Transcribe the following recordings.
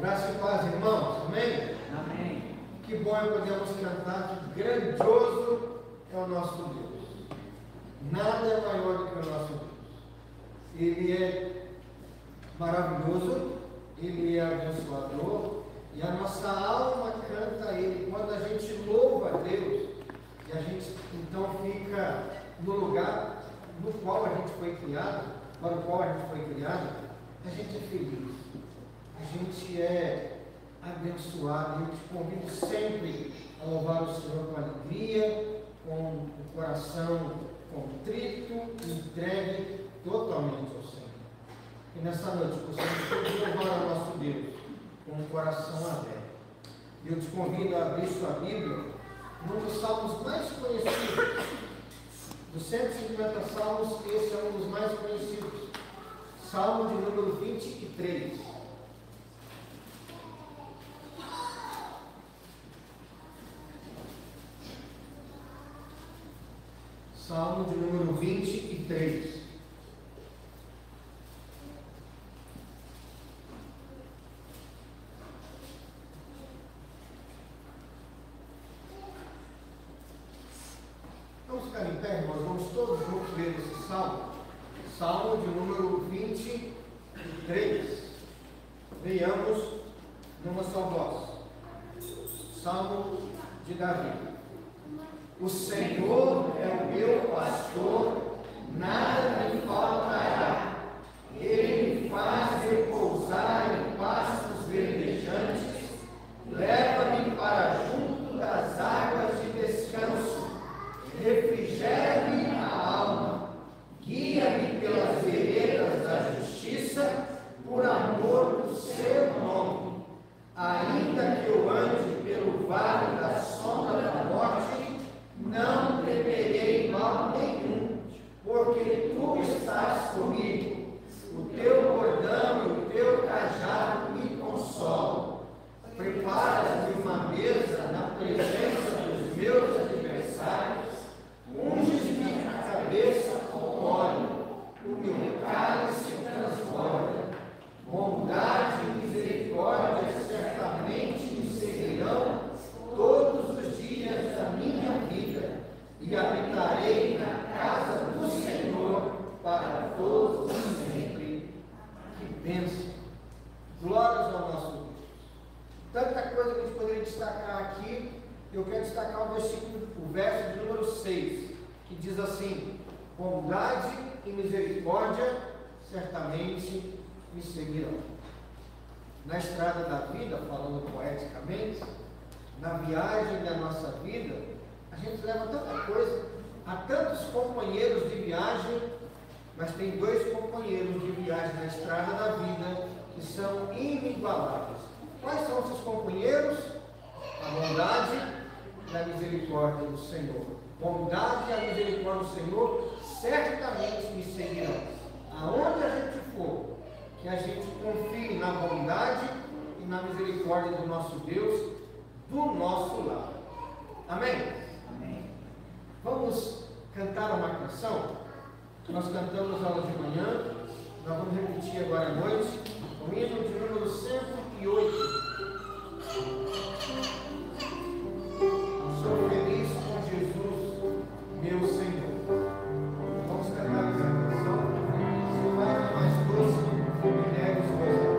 Graça e paz, irmãos. Amém? Amém. Que bom é podermos cantar que grandioso é o nosso Deus. Nada é maior do que o nosso Deus. Ele é maravilhoso, Ele é abençoador, e a nossa alma canta a Ele. Quando a gente louva a Deus, e a gente então fica no lugar no qual a gente foi criado, para o qual a gente foi criado, a gente é feliz, a gente é abençoado. Eu te convido sempre a louvar o Senhor com alegria, com o coração contrito, entregue totalmente ao Senhor. E nessa noite possamos louvar ao nosso Deus com o coração aberto. Eu te convido a abrir sua Bíblia num dos salmos mais conhecidos. Dos 150 salmos, esse é um dos mais conhecidos. Salmo de número 23. Salmo de número 23. Vamos ficar em pé, irmãos, vamos todos juntos ler esse salmo. Salmo de número 23. Leiamos numa só voz. Salmo de Davi. O Senhor é o meu pastor, nada me faltará. Ele me faz repousar em pastos verdejantes, leva-me para junto das águas de descanso, refrigera-me a alma, guia-me pelas veredas da justiça, por amor do seu nome. Ainda que eu ande pelo vale da sombra da morte, não temerei mal nenhum, porque tu estás comigo. O teu bordão e o teu cajado me consolam. Preparas-me uma mesa na presença dos meus adversários, unges-me a cabeça com óleo, o meu cálice se transborda. Bondade e misericórdia certamente me seguirão todos os dias da minha vida, e habitarei na casa do Senhor para todos sempre. Que bênção! Glórias ao nosso Deus. Tanta coisa que a gente poderia destacar aqui. Eu quero destacar o verso de número 6, que diz assim: bondade e misericórdia certamente me seguirão. Na estrada da vida, falando poeticamente, na viagem da nossa vida, a gente leva tanta coisa. Há tantos companheiros de viagem, mas tem dois companheiros de viagem na estrada da vida que são inigualáveis. Quais são esses companheiros? A bondade e a misericórdia do Senhor. Bondade e a misericórdia do Senhor certamente me seguirão. Aonde a gente for, que a gente confie na bondade e na misericórdia do nosso Deus, do nosso lado. Amém? Amém. Vamos cantar uma canção que nós cantamos aula de manhã. Nós vamos repetir agora à noite o hino de número 108. Sou feliz com Jesus, meu Senhor. Vamos cantar essa canção. Se faz mais doce, mulheres coisas.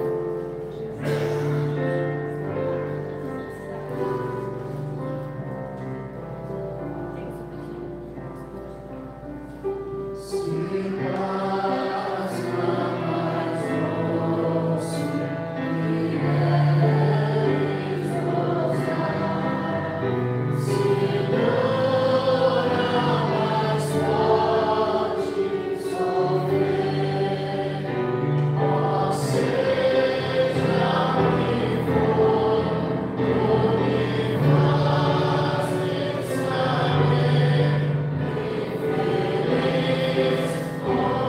Oh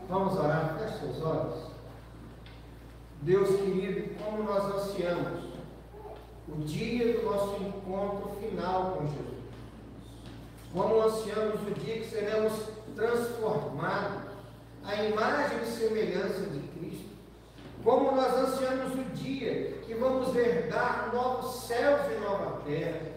Vamos orar, feche seus olhos. Deus querido, como nós ansiamos o dia do nosso encontro final com Jesus. Como ansiamos o dia que seremos transformados à imagem e semelhança de Cristo. Como nós ansiamos o dia que vamos herdar novos céus e nova terra.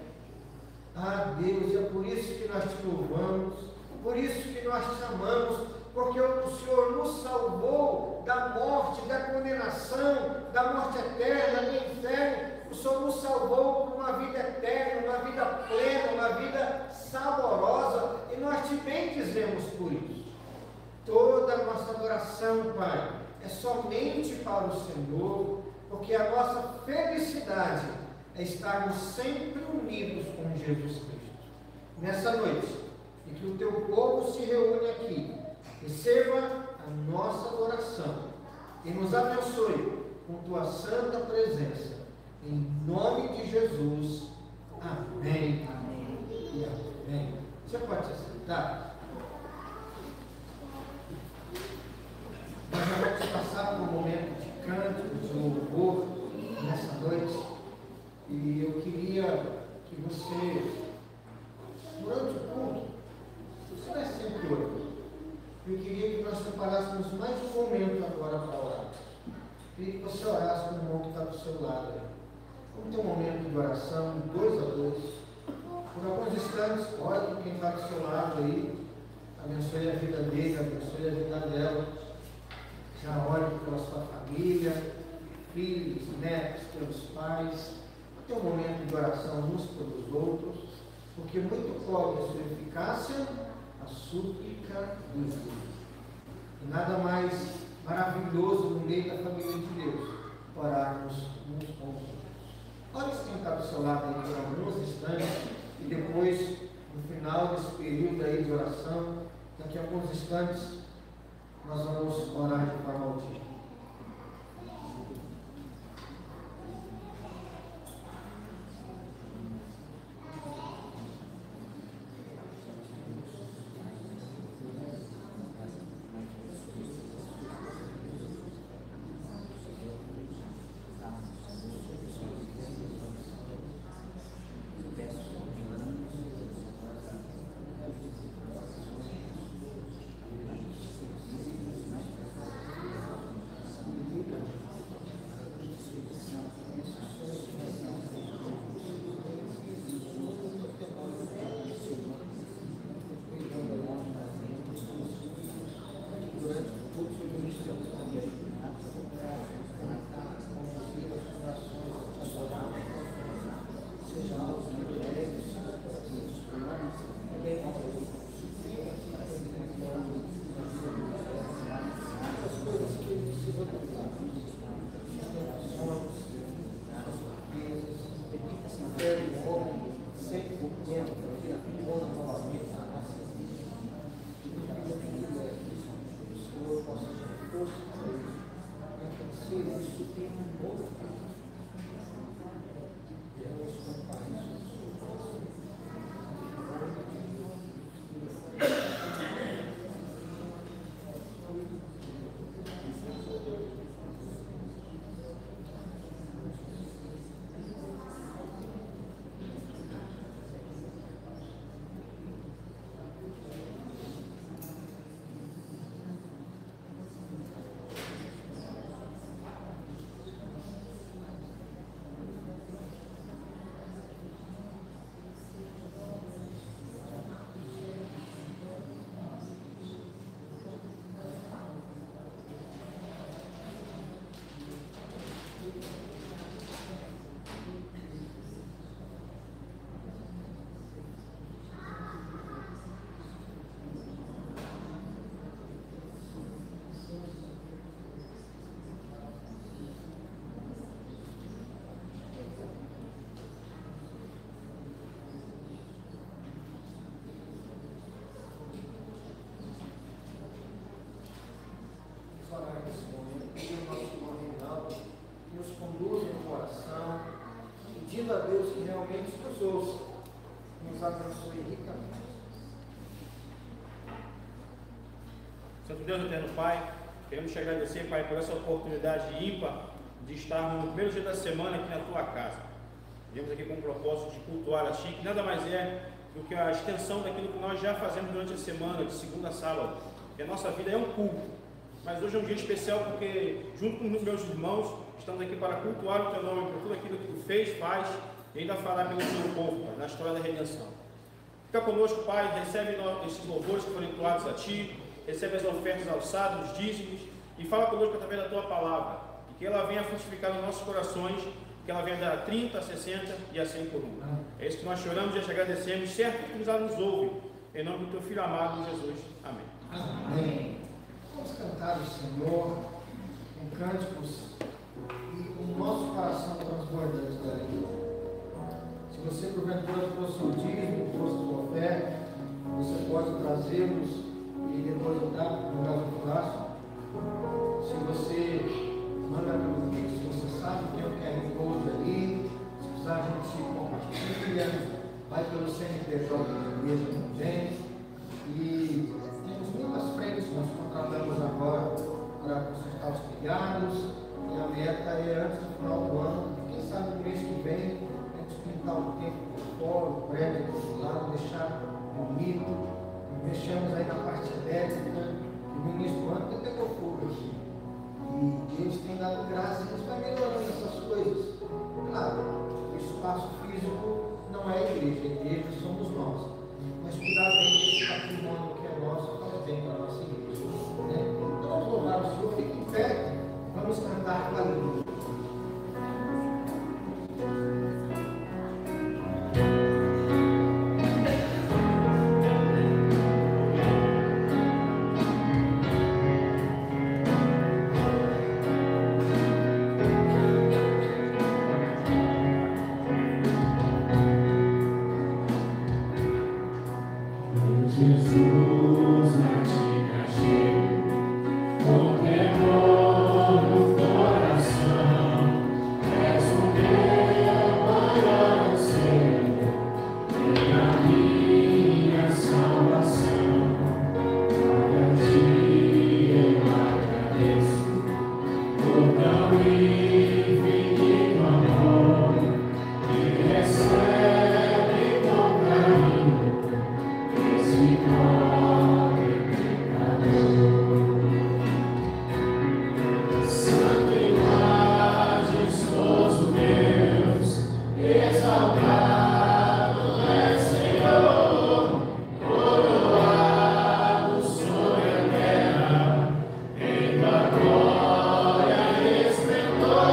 Ah, Deus, é por isso que nós te louvamos, por isso que nós te amamos, porque o Senhor nos salvou da morte, da condenação, da morte eterna, do inferno. O Senhor nos salvou por uma vida eterna, uma vida plena, uma vida saborosa, e nós te bendizemos por isso. Toda a nossa adoração, Pai, é somente para o Senhor, porque a nossa felicidade é estarmos sempre unidos com Jesus Cristo. Nessa noite, em que o teu povo se reúne aqui, receba a nossa adoração e nos abençoe com tua santa presença. Em nome de Jesus. Amém. Amém. E amém. Você pode se sentar? Nós vamos passar por um momento de cântico, de louvor nessa noite. E eu queria que você, durante o culto, você vai sempre hoje. Eu queria que nós separássemos mais um momento agora para orar. Eu queria que você orasse com o irmão que está do seu lado aí. Vamos ter um momento de oração, 2 a 2. Por alguns instantes, ore com quem está do seu lado aí. Abençoe a vida dele, abençoe a vida dela. Já ore pela sua família, filhos, netos, pelos pais. Ter um momento de oração uns pelos outros, porque muito pode a sua eficácia a súplica dos justos. E nada mais maravilhoso no meio da família de Deus, orarmos uns com os outros. Ore quem está do seu lado aí por alguns instantes, e depois, no final desse período aí de oração, daqui a alguns instantes, nós vamos orar de forma audível. Pedindo a Deus que realmente nos ouça, nos abençoe ricamente. Santo Deus, eterno Pai, queremos te agradecer, Pai, por essa oportunidade ímpar de estarmos no primeiro dia da semana aqui na tua casa. Viemos aqui com o propósito de cultuar a Ti, que nada mais é do que a extensão daquilo que nós já fazemos durante a semana, de segunda a sábado. Que a nossa vida é um culto, mas hoje é um dia especial porque, junto com os meus irmãos, estamos aqui para cultuar o Teu nome, por tudo aquilo que Tu fez, faz e ainda fará pelo Teu povo, Pai, na história da redenção. Fica conosco, Pai, recebe esses louvores que foram entoados a Ti, recebe as ofertas alçadas, os dízimos, e fala conosco através da Tua palavra, e que ela venha frutificar nos nossos corações, que ela venha dar a 30, a 60 e a 100 por um. É isso que nós choramos e te agradecemos, certo que nos ouve, em nome do Teu Filho amado, Jesus. Amém. Amém. Vamos cantar o Senhor com cânticos e com o nosso coração transbordante da alegria. Se você porventura trouxe o dízimo, trouxe a sua oferta, você pode trazê-los e depositar no nosso coração. Se você manda pelo Pix, você sabe que tem o QR Code ali. Se precisar, a gente compartilha, vai pelo CNPJ da igreja também. E temos muitas frentes, nós contratamos agora para consultar os criados. E a meta é antes do final do ano, quem sabe no mês que vem, a gente pintar o tempo por fora, o prédio do lado, deixar bonito. Mexemos aí na parte elétrica, e no início do ano até pegou fogo aqui. E eles têm dado graças, a gente vai melhorando essas coisas. Claro, o espaço físico não é a igreja somos nós. Mas cuidar bem desse patrimônio que é nosso, faz bem para a nossa igreja. Né? Então vamos louvar o Senhor, fique em pé, vamos cantar com alegria. Glória e esplendor.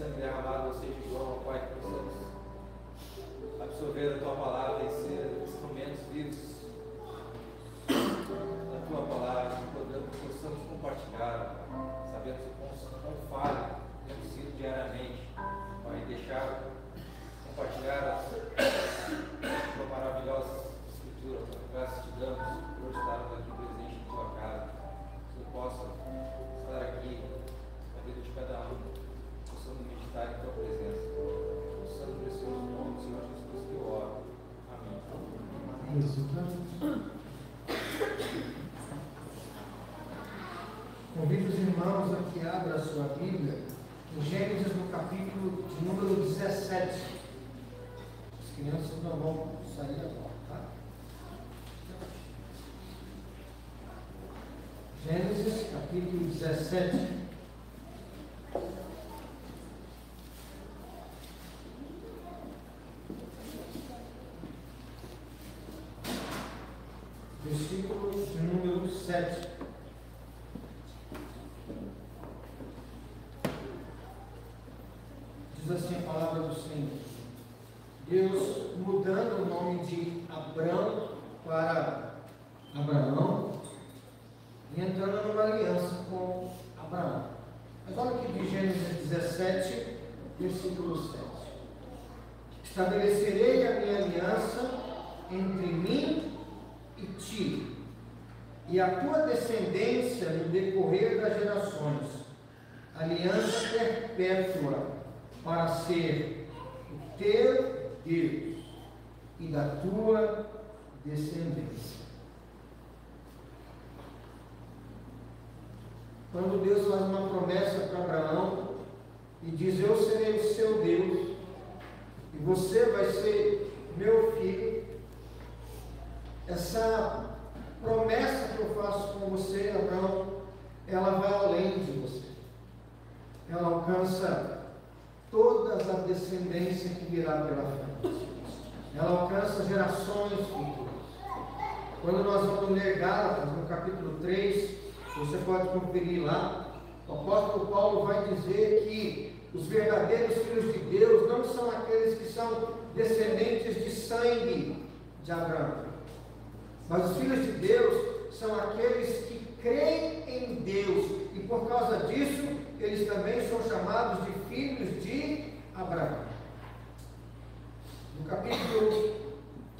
sangue derramado, ou seja, igual, Pai, que possamos absorver a Tua palavra e ser instrumentos vivos da Tua palavra, que possamos compartilhar, sabendo quão falho temos sido diariamente, Pai, deixar compartilhar a Tua maravilhosa Escritura, graças te damos por estarmos aqui presente em Tua casa, que tu possa estar aqui na vida de cada um, possamos meditar em Tua presença, no santo e precioso nome do Senhor Jesus que eu oro. Amém. Convido os irmãos a que abram a sua Bíblia em Gênesis, no capítulo de número 17. As crianças não vão sair agora, tá? Gênesis, capítulo 17. Versículo de número 7. Diz assim a palavra do Senhor. Deus mudando o nome de Abrão para Abraão e entrando numa aliança com Abraão. Mas olha o que diz Gênesis 17, versículo 7. Estabelecerei a minha aliança entre mim e ti, e a tua descendência no decorrer das gerações, aliança perpétua, para ser o teu Deus e da tua descendência. Quando Deus faz uma promessa para Abraão e diz: eu serei o seu Deus e você vai ser meu filho, essa promessa que eu faço com você, Abraão, ela vai além de você. Ela alcança todas a descendência que virá pela frente. Ela alcança gerações futuras. Quando nós vamos ler Gálatas, no capítulo 3, você pode conferir lá, o apóstolo Paulo vai dizer que os verdadeiros filhos de Deus não são aqueles que são descendentes de sangue de Abraão, mas os filhos de Deus são aqueles que creem em Deus, e por causa disso, eles também são chamados de filhos de Abraão. No capítulo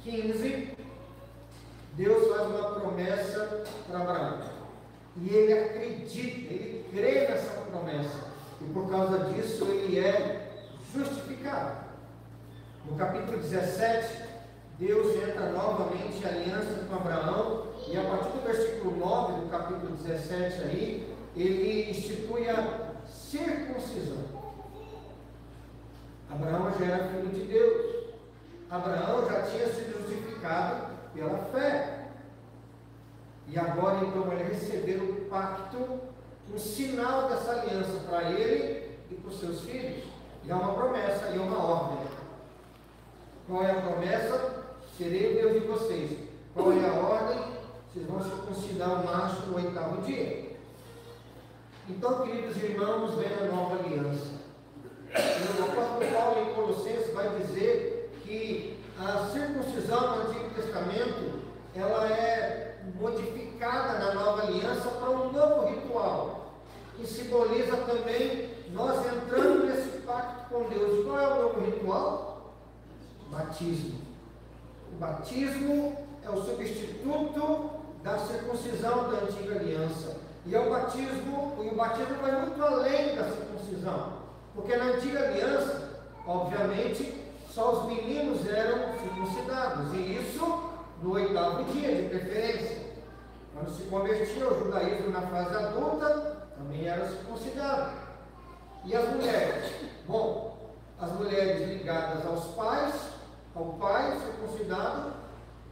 15, Deus faz uma promessa para Abraão, e ele acredita, ele crê nessa promessa, e por causa disso ele é justificado. No capítulo 17, Deus entra novamente em aliança com Abraão, e a partir do versículo 9 do capítulo 17 aí, ele institui a circuncisão. Abraão já era filho de Deus. Abraão já tinha sido justificado pela fé. E agora então ele recebeu o pacto, um sinal dessa aliança para ele e para os seus filhos. E é uma promessa e uma ordem. Qual é a promessa? Serei o Deus de vocês. Qual é a ordem? Vocês vão circuncidar o macho no 8º dia. Então, queridos irmãos, vem a nova aliança. O apóstolo Paulo em Colossenses vai dizer que a circuncisão no Antigo Testamento, ela é modificada na nova aliança para um novo ritual, que simboliza também nós entrando nesse pacto com Deus. Qual é o novo ritual? Batismo. O batismo é o substituto da circuncisão da antiga aliança. E o batismo vai muito além da circuncisão. Porque na antiga aliança, obviamente, só os meninos eram circuncidados. E isso no 8º dia, de preferência. Quando se convertia ao judaísmo na fase adulta, também era circuncidado. E as mulheres? Bom, as mulheres ligadas aos pais, ao pai circuncidado,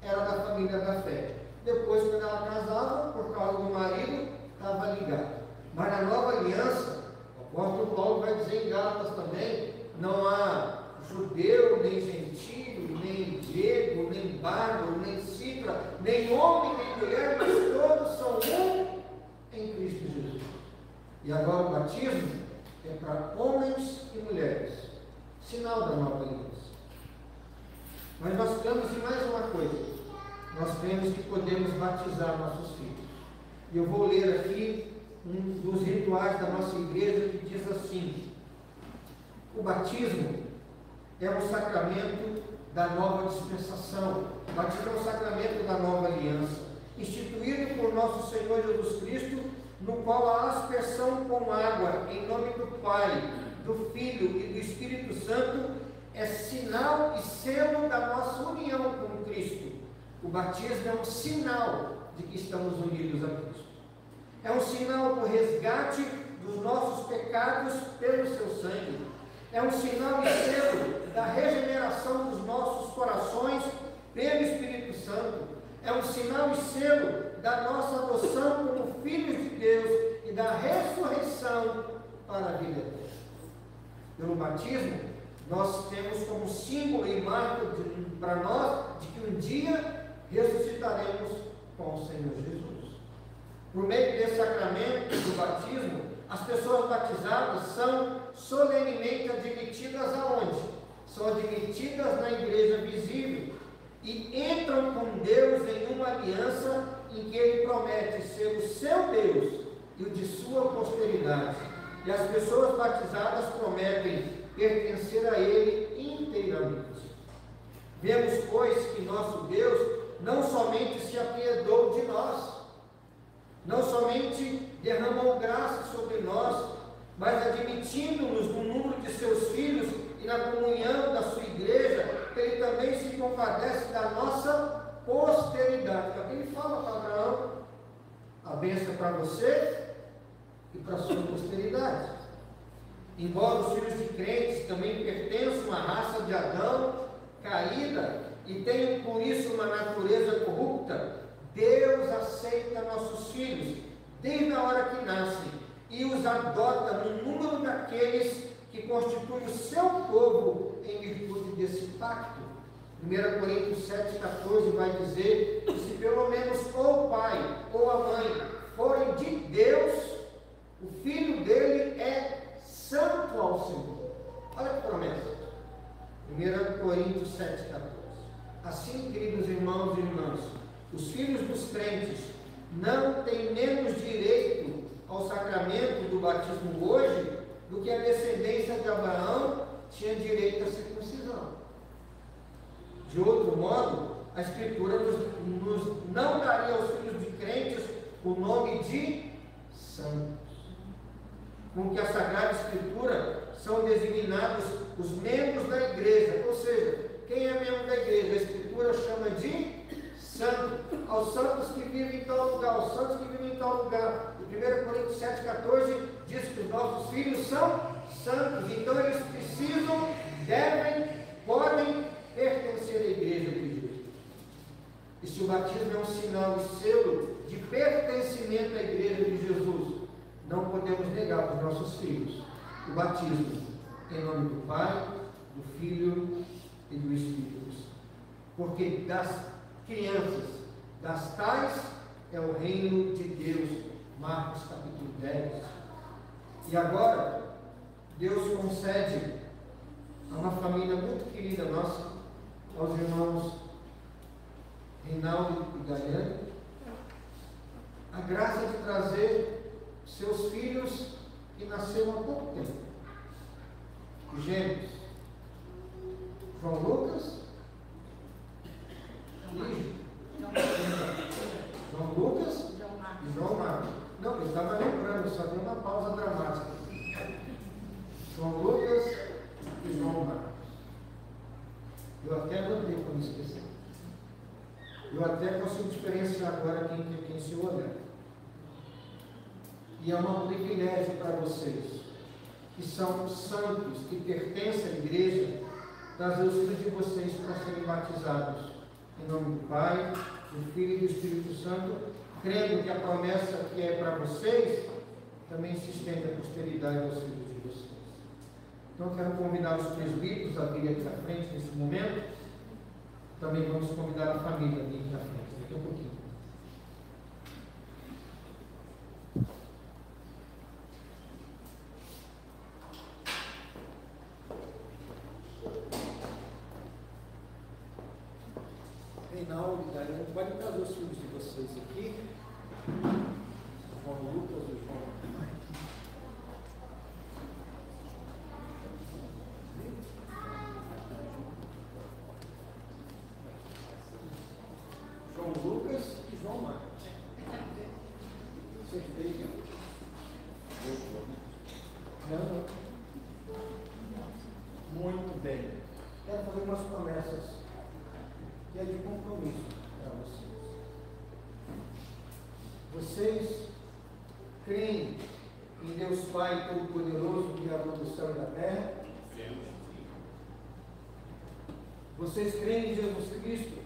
era da família da fé. Depois, quando ela casava, por causa do marido, estava ligada. Mas na nova aliança, o apóstolo Paulo vai dizer em Gálatas também, não há judeu, nem gentio, nem grego, nem bárbaro, nem cifra, nem homem, nem mulher, mas todos são um em Cristo Jesus. E agora o batismo é para homens e mulheres, sinal da nova aliança. Mas nós cremos em mais uma coisa, nós cremos que podemos batizar nossos filhos. E eu vou ler aqui um dos rituais da nossa igreja que diz assim: o batismo é um sacramento da nova dispensação, o batismo é um sacramento da nova aliança, instituído por nosso Senhor Jesus Cristo, no qual a aspersão com água em nome do Pai, do Filho e do Espírito Santo é sinal e selo da nossa união com Cristo. O batismo é um sinal de que estamos unidos a Cristo. É um sinal do resgate dos nossos pecados pelo seu sangue. É um sinal e selo da regeneração dos nossos corações pelo Espírito Santo. É um sinal e selo da nossa adoção como filhos de Deus e da ressurreição para a vida eterna. Pelo batismo, nós temos como símbolo e marco para nós de que um dia ressuscitaremos com o Senhor Jesus. Por meio desse sacramento do batismo, as pessoas batizadas são solenemente admitidas aonde? São admitidas na igreja visível e entram com Deus em uma aliança em que Ele promete ser o seu Deus e o de sua posteridade. E as pessoas batizadas prometem pertencer a Ele inteiramente. Vemos, pois, que nosso Deus não somente se apiedou de nós, não somente derramou graça sobre nós, mas admitindo-nos no número de seus filhos e na comunhão da sua igreja, Ele também se compadece da nossa posteridade. Ele fala para Abraão: a bênção para você e para a sua posteridade. Embora os filhos de crentes também pertençam à raça de Adão caída e tenham por isso uma natureza corrupta, Deus aceita nossos filhos desde a hora que nascem e os adota no número daqueles que constituem o seu povo em virtude desse pacto. 1 Coríntios 7,14 vai dizer que se pelo menos ou o pai ou a mãe forem de Deus, o filho dele é santo ao Senhor. Olha que promessa. 1 Coríntios 7,14. Assim, queridos irmãos e irmãs, os filhos dos crentes não têm menos direito ao sacramento do batismo hoje do que a descendência de Abraão tinha direito à circuncisão. De outro modo, a Escritura nos não daria aos filhos de crentes o nome de santos. Com que a Sagrada Escritura são designados os membros da igreja, ou seja, quem é membro da igreja? A Escritura chama de santo, aos santos que vivem em tal lugar, aos santos que vivem em tal lugar. O 1 Coríntios 7,14 diz que os nossos filhos são santos, então eles precisam, devem, podem pertencer à igreja de Jesus. E se o batismo é um sinal e selo de pertencimento à igreja de Jesus, não podemos negar para os nossos filhos o batismo em nome do Pai, do Filho e do Espírito Santo. Porque das crianças, das tais, é o reino de Deus. Marcos capítulo 10. E agora, Deus concede a uma família muito querida nossa, aos irmãos Reinaldo e Gaiane, a graça de trazer seus filhos que nasceram há pouco tempo, os gêmeos, João Lucas e João Lucas e João Marcos. Não, eu estava lembrando, só deu uma pausa dramática. João Lucas e João Marcos. Eu até anotei para não esquecer. Eu até consigo diferenciar agora quem se olhar. E é um privilégio para vocês, que são santos, que pertencem à igreja, trazer os filhos de vocês para serem batizados. Em nome do Pai, do Filho e do Espírito Santo, crendo que a promessa que é para vocês, também se estende à posteridade aos filhos de vocês. Então, quero convidar os presbíteros a virem aqui à frente nesse momento. Também vamos convidar a família a vir aqui à frente, daqui a pouquinho. final, Dariane, pode trazer os filhos de vocês aqui. João Lucas e João. João Lucas e João Marcos. Você veio? Não. Muito bem. Quero fazer umas promessas que é de compromisso para vocês. Vocês creem em Deus Pai Todo-Poderoso, Criador do céu e da terra? Vocês creem em Jesus Cristo,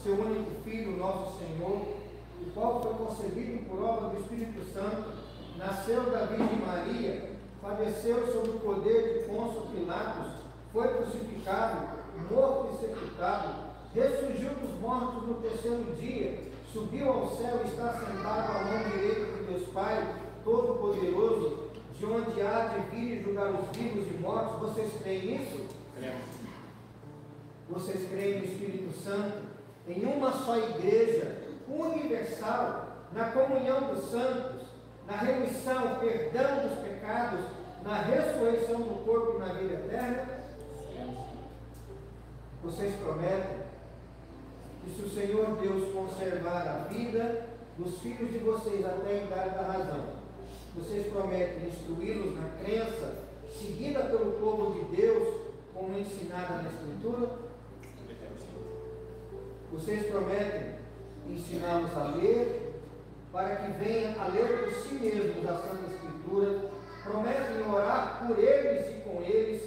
seu único Filho, nosso Senhor, o qual foi concebido por obra do Espírito Santo, nasceu da Virgem Maria, padeceu sob o poder de Pôncio Pilatos, foi crucificado, morto e sepultado, ressurgiu dos mortos no terceiro dia, subiu ao céu e está sentado à mão direita de Deus Pai Todo-Poderoso, de onde há de vir e julgar os vivos e mortos. Vocês creem nisso? Cremos. Vocês creem no Espírito Santo, em uma só igreja, universal, na comunhão dos santos, na remissão, perdão dos pecados, na ressurreição do corpo e na vida eterna? Vocês prometem que, se o Senhor Deus conservar a vida dos filhos de vocês até a idade da razão, vocês prometem instruí-los na crença seguida pelo povo de Deus, como ensinada na Escritura? Vocês prometem ensiná-los a ler, para que venham a ler por si mesmos a Santa Escritura? Prometem orar por eles e com eles,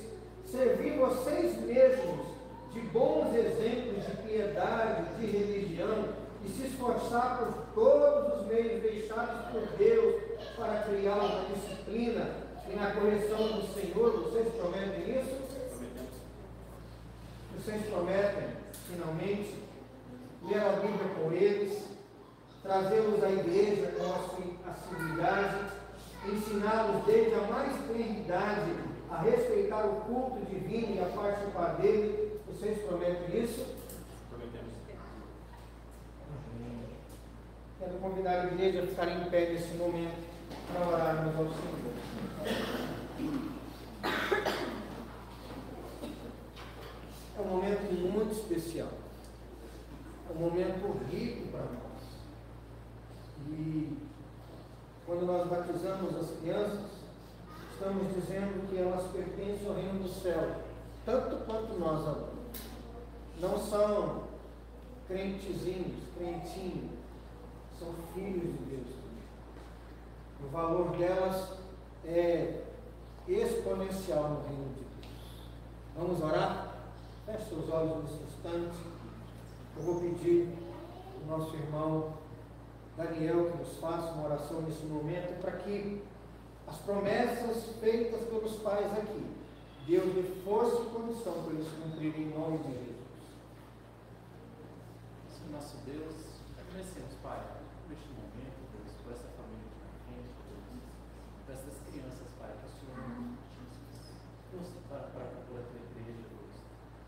servir vocês mesmos de bons exemplos de piedade, de religião, e se esforçar por todos os meios deixados por Deus para criá-los na disciplina e na correção do Senhor? Vocês prometem isso? Vocês prometem, finalmente, ler a Bíblia com eles, trazê-los à igreja com assiduidade, ensiná-los desde a mais tenra idade a respeitar o culto divino e a participar dele? Vocês prometem isso? Prometemos. Quero convidar a igreja a ficar em pé nesse momento para orarmos ao Senhor. É um momento muito especial. É um momento rico para nós. E quando nós batizamos as crianças, estamos dizendo que elas pertencem ao reino do céu, tanto quanto nós adultos. Não são crentezinhos, crentinhos, são filhos de Deus. O valor delas é exponencial no reino de Deus. Vamos orar? Feche seus olhos nesse instante. Eu vou pedir ao nosso irmão Daniel que nos faça uma oração nesse momento, para que as promessas feitas pelos pais aqui, Deus dê força e condição para eles cumprirem em nome de Jesus. Senhor nosso Deus, agradecemos, Pai, por este momento, Deus, por essa família aqui na frente, Deus, por essas crianças, Pai, que o Senhor trouxe para compor a tua igreja, Deus.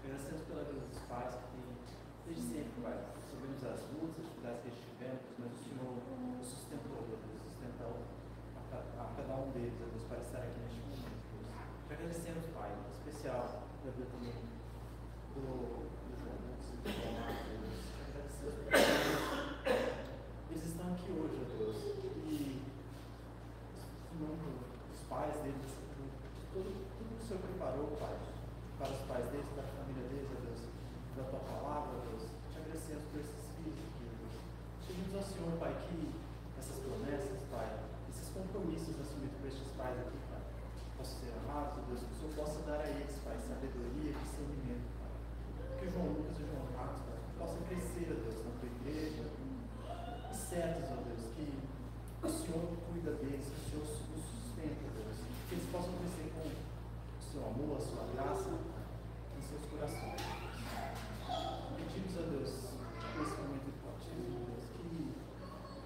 Agradecemos pela vida dos pais que, desde sempre, Pai, sabemos as lutas, as dificuldades que eles tiveram, mas o Senhor os sustentou, Deus, sustentou a cada um deles, Deus, para estar aqui neste momento, Deus. Te agradecemos, Pai, em especial pela vida também do João Lucas e do João Marcos, Deus. Te agradecemos por eles estão aqui hoje, Deus, e em nome dos pais deles, tudo que o Senhor preparou, Pai, para os pais deles, para a família deles, Deus, pela tua palavra, Deus. Te agradecemos por esses filhos aqui, Deus. Pedimos ao Senhor, Pai, que essas promessas, Pai, esses compromissos assumidos por estes pais aqui, Pai, possam ser amados, Deus, que o Senhor possa dar a eles, Pai, sabedoria e discernimento, Pai. Que o João Lucas e o João Marcos, Pai, possam crescer, Deus, na tua igreja, e certos, ó Deus, que o Senhor cuida deles, que o Senhor os sustenta, Deus, que eles possam crescer com o seu amor, a sua graça em seus corações. Pedimos a Deus, nesse momento de batismo, Deus, que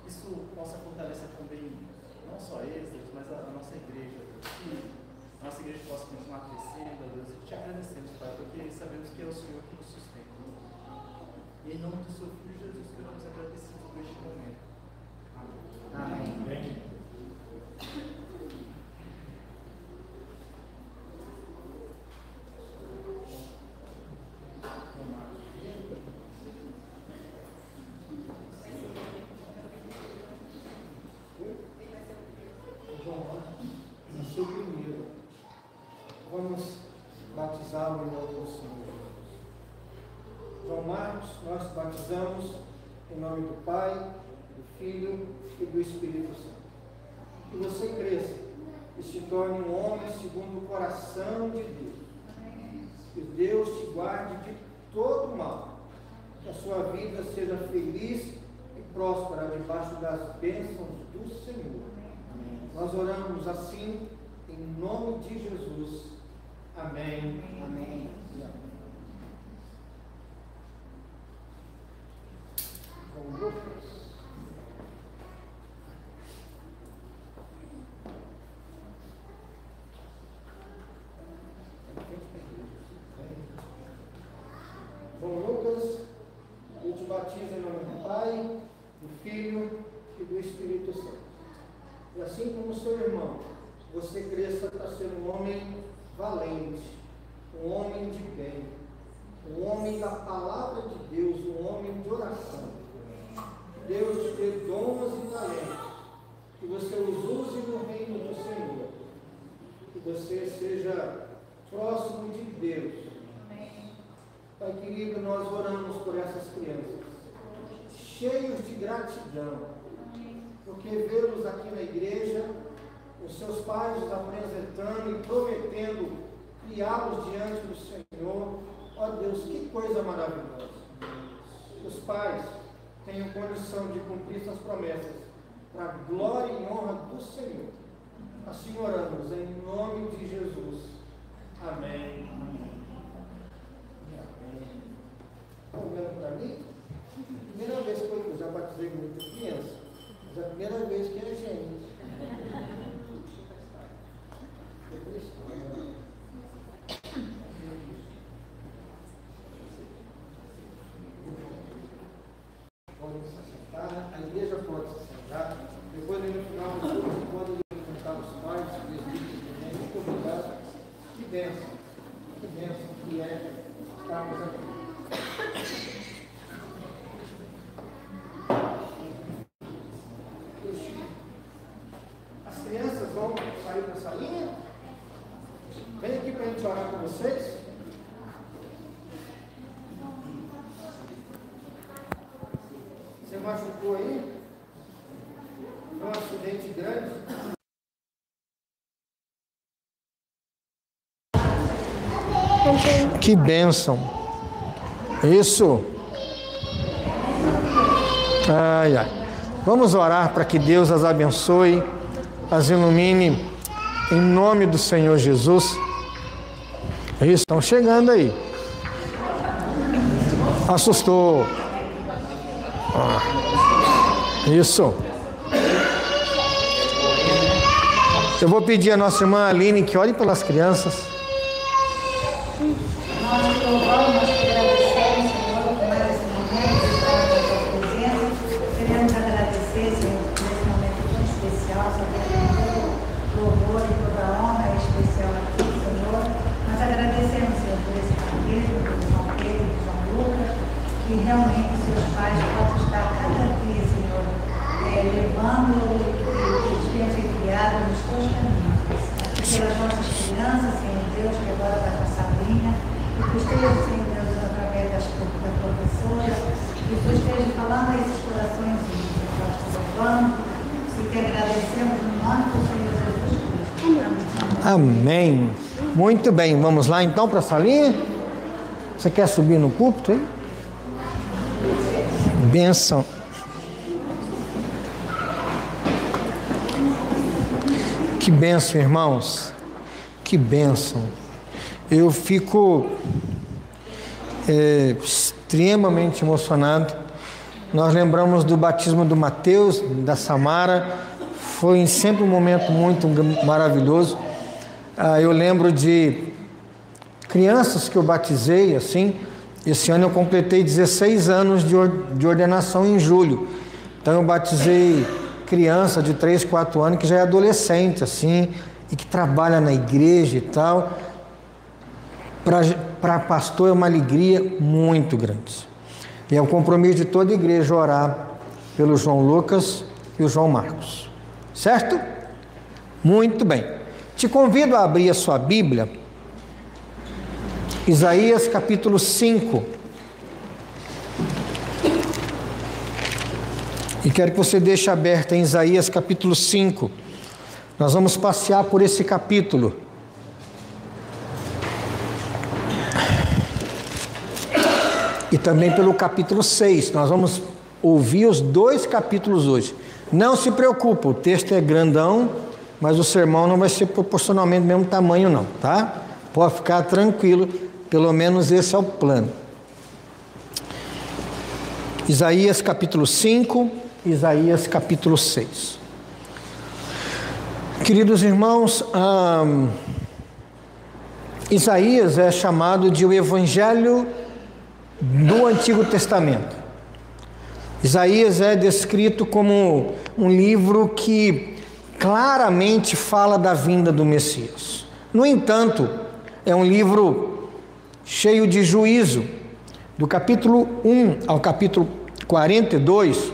isso possa fortalecer também, não só eles, Deus, mas a nossa igreja, Deus, que a nossa igreja possa continuar crescendo, Deus, e te agradecemos, Pai, porque sabemos que é o Senhor que nos sustenta. E em nome do seu Filho Jesus, que nós agradecemos por este momento. Amém. Amém. Nasceu primeiro. Vamos batizá-lo em nome do Senhor. João Marcos, nós batizamos em nome do Pai, do Filho e do Espírito Santo. Que você cresça e se torne um homem segundo o coração de Deus. Que Deus te guarde de todo mal. Que a sua vida seja feliz e próspera debaixo das bênçãos do Senhor. Nós oramos assim, em nome de Jesus. Amém. Amém. Com Lucas. João Lucas, eu te batizo em nome do Pai, do Filho e do Espírito Santo. E assim como seu irmão, você cresça para ser um homem valente, um homem de bem, um homem da palavra de Deus, um homem de oração. Deus te dê dons e talentos, que você os use no reino do Senhor, que você seja próximo de Deus. Pai querido, nós oramos por essas crianças, cheios de gratidão, porque vê-los aqui na igreja, os seus pais os apresentando e prometendo criá-los diante do Senhor. Ó Deus, que coisa maravilhosa! Os pais tenham condição de cumprir suas promessas para a glória e honra do Senhor. Assim oramos em nome de Jesus. Amém. Estão olhando para mim? Primeira vez que eu já batizei muita criança. Mas é a primeira vez que é gente. Podem se sentar, a igreja pode se sentar. Depois, no final do curso, podem levantar os pais, os presbíteros também. Muito obrigado. Que bênção que é estarmos aqui. As crianças vão sair da salinha. Vem aqui para a gente orar com vocês. Você machucou aí? Foi um acidente grande? Que bênção! Isso! Ai, ai. Vamos orar para que Deus as abençoe, as ilumine, em nome do Senhor Jesus. Isso, estão chegando aí. Assustou. Isso. Eu vou pedir à nossa irmã Aline que ore pelas crianças. Nós te louvamos, nós te agradecemos, Senhor, por mais esse momento, estar na tua presença. Queremos agradecer, Senhor, por esse momento tão especial, sabendo todo louvor e toda honra é especial aqui, Senhor. Nós agradecemos, Senhor, por esse capítulo, por João Pedro, por João Lucas, que realmente seus pais possam estar cada dia, Senhor, levando o que eles têm criado nos teus caminhos. Pelas nossas crianças, Senhor Deus, que agora vai passar a linha, que tu esteja, Senhor Deus, através da professora, que tu esteja falando a esses corações, nós te louvamos e te agradecemos no nome do Senhor Jesus Cristo. Amém. Muito bem, vamos lá então para a salinha. Você quer subir no púlpito aí? Bênção. Que bênção, irmãos. Que bênção. Eu fico extremamente emocionado. Nós lembramos do batismo do Mateus, da Samara. Foi sempre um momento muito maravilhoso. Eu lembro de crianças que eu batizei, assim, Esse ano eu completei 16 anos de ordenação em julho. Então eu batizei criança de 3, 4 anos que já é adolescente, assim, e que trabalha na igreja e tal. Para pastor é uma alegria muito grande. E é um compromisso de toda a igreja orar pelo João Lucas e o João Marcos. Certo? Muito bem. Te convido a abrir a sua Bíblia, Isaías capítulo 5. E quero que você deixe aberto em Isaías capítulo 5. Nós vamos passear por esse capítulo. E também pelo capítulo 6. Nós vamos ouvir os 2 capítulos hoje. Não se preocupe, o texto é grandão, mas o sermão não vai ser proporcionalmente do mesmo tamanho não, tá? Pode ficar tranquilo, pelo menos esse é o plano. Isaías capítulo 5, Isaías capítulo 6. Queridos irmãos, Isaías é chamado de o Evangelho do Antigo Testamento. Isaías é descrito como um livro que claramente fala da vinda do Messias. No entanto, é um livro cheio de juízo. Do capítulo 1 ao capítulo 42,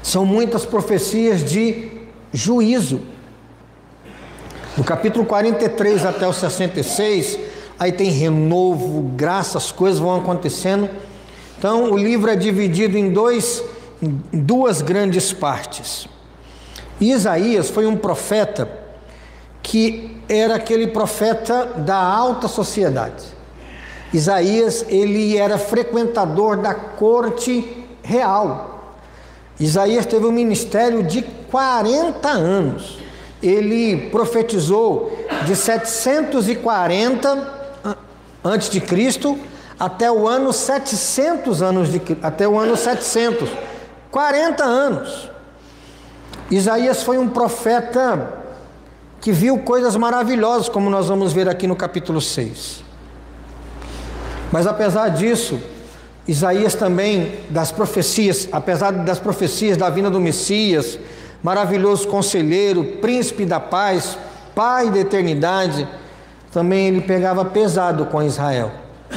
são muitas profecias de juízo. Do capítulo 43 até o 66, aí tem renovo, graça, as coisas vão acontecendo. Então, o livro é dividido em duas grandes partes. Isaías foi um profeta que era aquele profeta da alta sociedade. Isaías, ele era frequentador da corte real. Isaías teve um ministério de 40 anos. Ele profetizou de 740 antes de Cristo até o ano 700 até o ano 700, 40 anos. Isaías foi um profeta que viu coisas maravilhosas, como nós vamos ver aqui no capítulo 6. Mas apesar disso, Isaías também, apesar das profecias da vinda do Messias, maravilhoso conselheiro, príncipe da paz, pai da eternidade, também ele pegava pesado com Israel,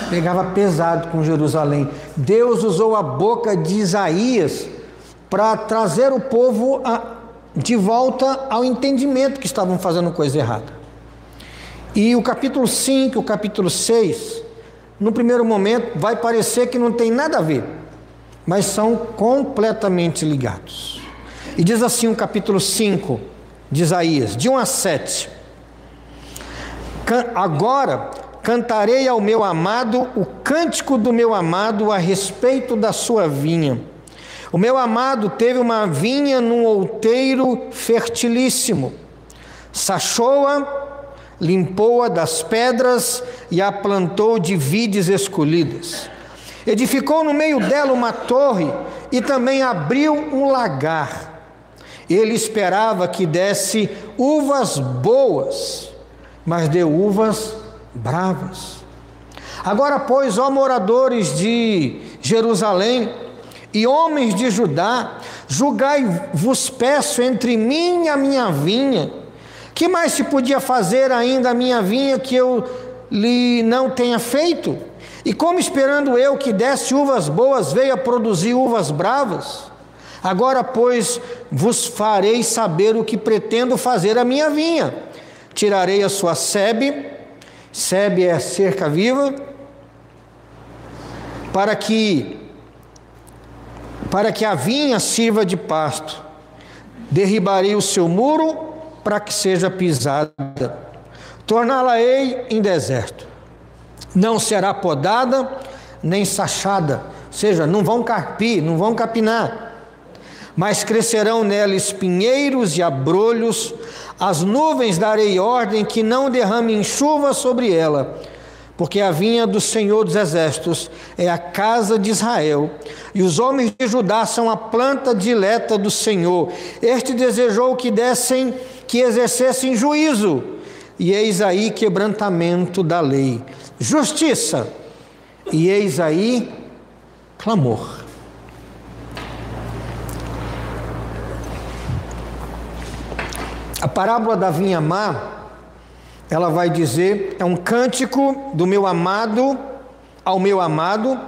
pegava pesado com Jerusalém. Deus usou a boca de Isaías para trazer o povo de volta ao entendimento que estavam fazendo coisa errada. E o capítulo 5, o capítulo 6, no primeiro momento vai parecer que não tem nada a ver, mas são completamente ligados. E diz assim o capítulo 5 de Isaías, de 1 a 7. Agora cantarei ao meu amado o cântico do meu amado a respeito da sua vinha. O meu amado teve uma vinha num outeiro fertilíssimo. Sachou-a, limpou-a das pedras e a plantou de vides escolhidas. Edificou no meio dela uma torre e também abriu um lagar. Ele esperava que desse uvas boas, mas deu uvas bravas. Agora, pois, ó moradores de Jerusalém e homens de Judá, julgai-vos, peço, entre mim e a minha vinha. Que mais se podia fazer ainda a minha vinha que eu lhe não tenha feito? E como esperando eu que desse uvas boas, veio a produzir uvas bravas? Agora, pois, vos farei saber o que pretendo fazer a minha vinha. Tirarei a sua sebe é a cerca viva, para que a vinha sirva de pasto. Derribarei o seu muro para que seja pisada. Torná-la-ei em deserto. Não será podada nem sachada, ou seja, não vão carpir, não vão capinar. Mas crescerão nela espinheiros e abrolhos, as nuvens darei ordem que não derramem chuva sobre ela, porque a vinha do Senhor dos Exércitos é a casa de Israel, e os homens de Judá são a planta dileta do Senhor. Este desejou que exercessem juízo, e eis aí quebrantamento da lei. Justiça e eis aí clamor. A parábola da vinha má, ela vai dizer, é um cântico do meu amado ao meu amado,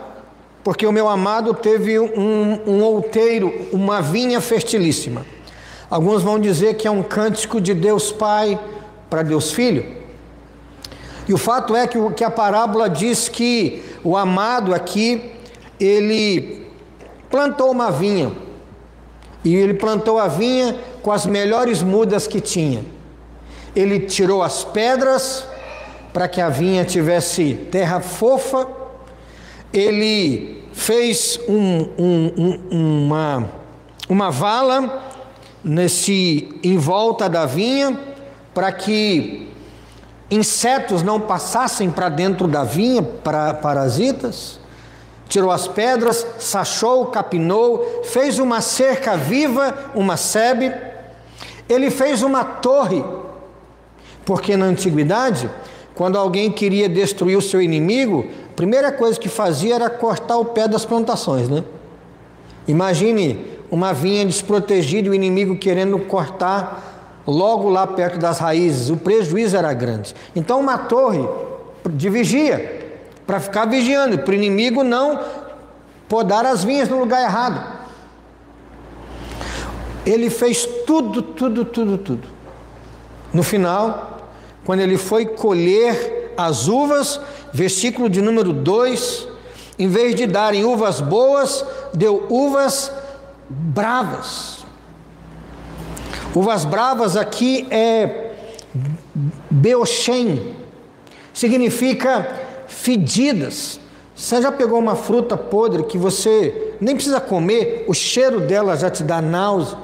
porque o meu amado teve um outeiro, uma vinha fertilíssima. Alguns vão dizer que é um cântico de Deus Pai para Deus Filho. E o fato é que a parábola diz que o amado aqui, ele plantou uma vinha. E ele plantou a vinha com as melhores mudas que tinha. Ele tirou as pedras para que a vinha tivesse terra fofa. Ele fez uma vala em volta da vinha para que insetos não passassem para dentro da vinha, para parasitas. Tirou as pedras, sachou, capinou, fez uma cerca viva, uma sebe. Ele fez uma torre, porque na antiguidade, quando alguém queria destruir o seu inimigo, a primeira coisa que fazia era cortar o pé das plantações, né? Imagine uma vinha desprotegida e o inimigo querendo cortar logo lá perto das raízes, o prejuízo era grande. Então uma torre de vigia, para ficar vigiando, para o inimigo não podar as vinhas no lugar errado. Ele fez tudo. No final, quando ele foi colher as uvas, versículo de número 2, em vez de darem uvas boas, deu uvas bravas. Uvas bravas aqui é beochem, significa fedidas. Você já pegou uma fruta podre que você nem precisa comer, o cheiro dela já te dá náusea?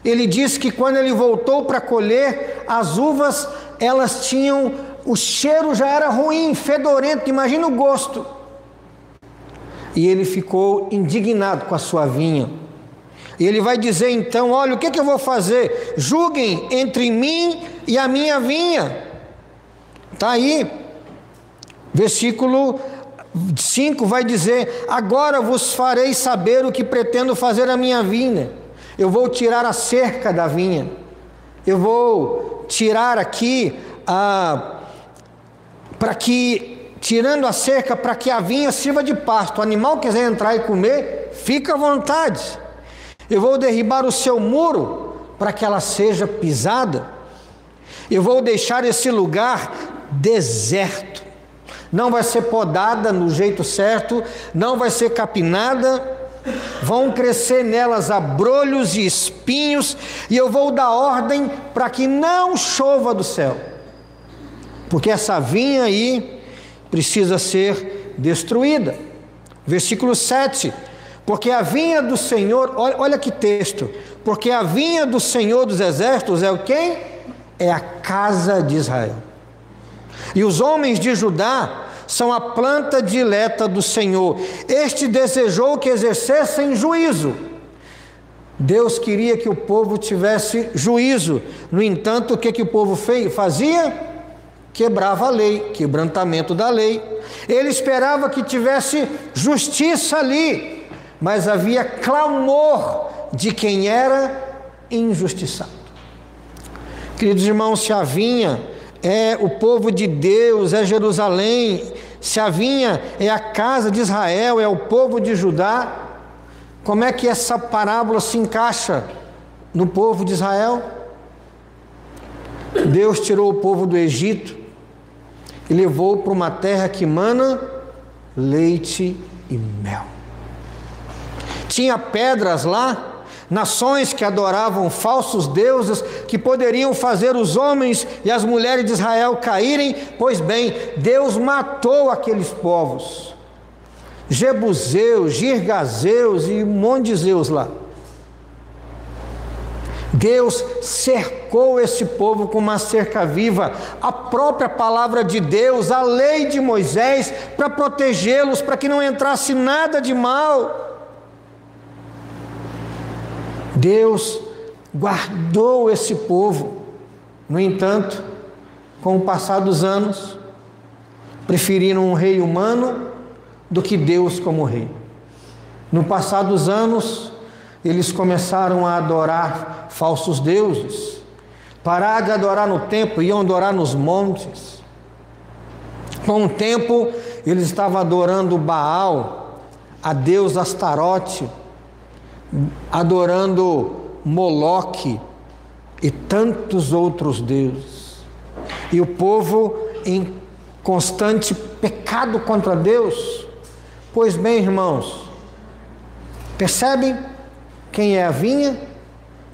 Ele diz que quando ele voltou para colher as uvas, elas tinham, o cheiro já era ruim, fedorento, imagina o gosto. E ele ficou indignado com a sua vinha. E ele vai dizer então, olha, o que eu vou fazer? Julguem entre mim e a minha vinha. Está aí. Versículo 5 vai dizer, agora vos farei saber o que pretendo fazer à minha vinha. Eu vou tirar a cerca da vinha. Eu vou tirar aqui tirando a cerca para que a vinha sirva de pasto. O animal quiser entrar e comer, fica à vontade. Eu vou derribar o seu muro para que ela seja pisada. Eu vou deixar esse lugar deserto. Não vai ser podada no jeito certo, não vai ser capinada. Vão crescer nelas abrolhos e espinhos, e eu vou dar ordem para que não chova do céu, porque essa vinha aí precisa ser destruída. Versículo 7, porque a vinha do Senhor, olha que texto, porque a vinha do Senhor dos Exércitos é o quem? É a casa de Israel, e os homens de Judá são a planta dileta do Senhor. Este desejou que exercessem juízo. Deus queria que o povo tivesse juízo. No entanto, o que o povo fazia? Quebrava a lei, quebrantamento da lei. Ele esperava que tivesse justiça ali, mas havia clamor de quem era injustiçado. Queridos irmãos, se a vinha é o povo de Deus, é Jerusalém, se a vinha é a casa de Israel, é o povo de Judá, como é que essa parábola se encaixa no povo de Israel? Deus tirou o povo do Egito e levou para uma terra que mana leite e mel. Tinha pedras lá, nações que adoravam falsos deuses, que poderiam fazer os homens e as mulheres de Israel caírem. Pois bem, Deus matou aqueles povos, Jebuseus, Girgazeus e um monte de Zeus lá. Deus cercou esse povo com uma cerca viva, a própria palavra de Deus, a lei de Moisés, para protegê-los, para que não entrasse nada de mal. Deus guardou esse povo. No entanto, com o passar dos anos, preferiram um rei humano do que Deus como rei. No passar dos anos, eles começaram a adorar falsos deuses, parar de adorar no templo, iam adorar nos montes. Com o tempo, eles estavam adorando Baal, a deusa Astarote, adorando Moloque e tantos outros deuses. E o povo em constante pecado contra Deus. Pois bem, irmãos, percebem quem é a vinha?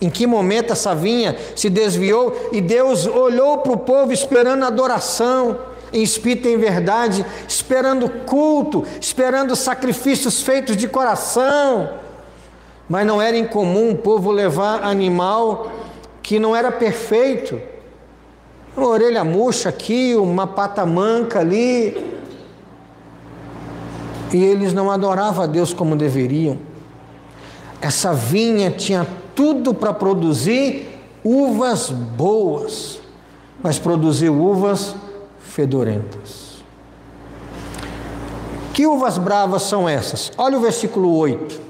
Em que momento essa vinha se desviou e Deus olhou para o povo esperando adoração, em espírito e em verdade, esperando culto, esperando sacrifícios feitos de coração. Mas não era incomum o povo levar animal que não era perfeito, uma orelha murcha aqui, uma pata manca ali, e eles não adoravam a Deus como deveriam. Essa vinha tinha tudo para produzir uvas boas, mas produziu uvas fedorentas. Que uvas bravas são essas? Olha o versículo 8.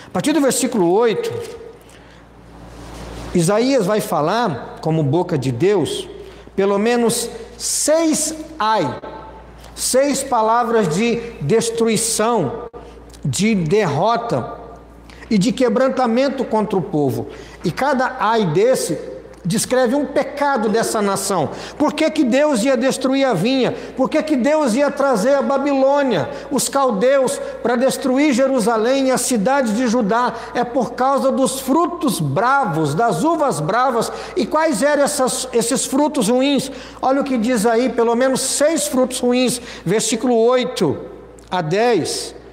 A partir do versículo 8, Isaías vai falar, como boca de Deus, pelo menos 6 palavras de destruição, de derrota e de quebrantamento contra o povo. E cada ai desse descreve um pecado dessa nação. Por que que Deus ia destruir a vinha? Por que que Deus ia trazer a Babilônia, os caldeus, para destruir Jerusalém e a cidade de Judá? É por causa dos frutos bravos, das uvas bravas. E quais eram esses frutos ruins? Olha o que diz aí, pelo menos 6 frutos ruins, versículo 8 a 10.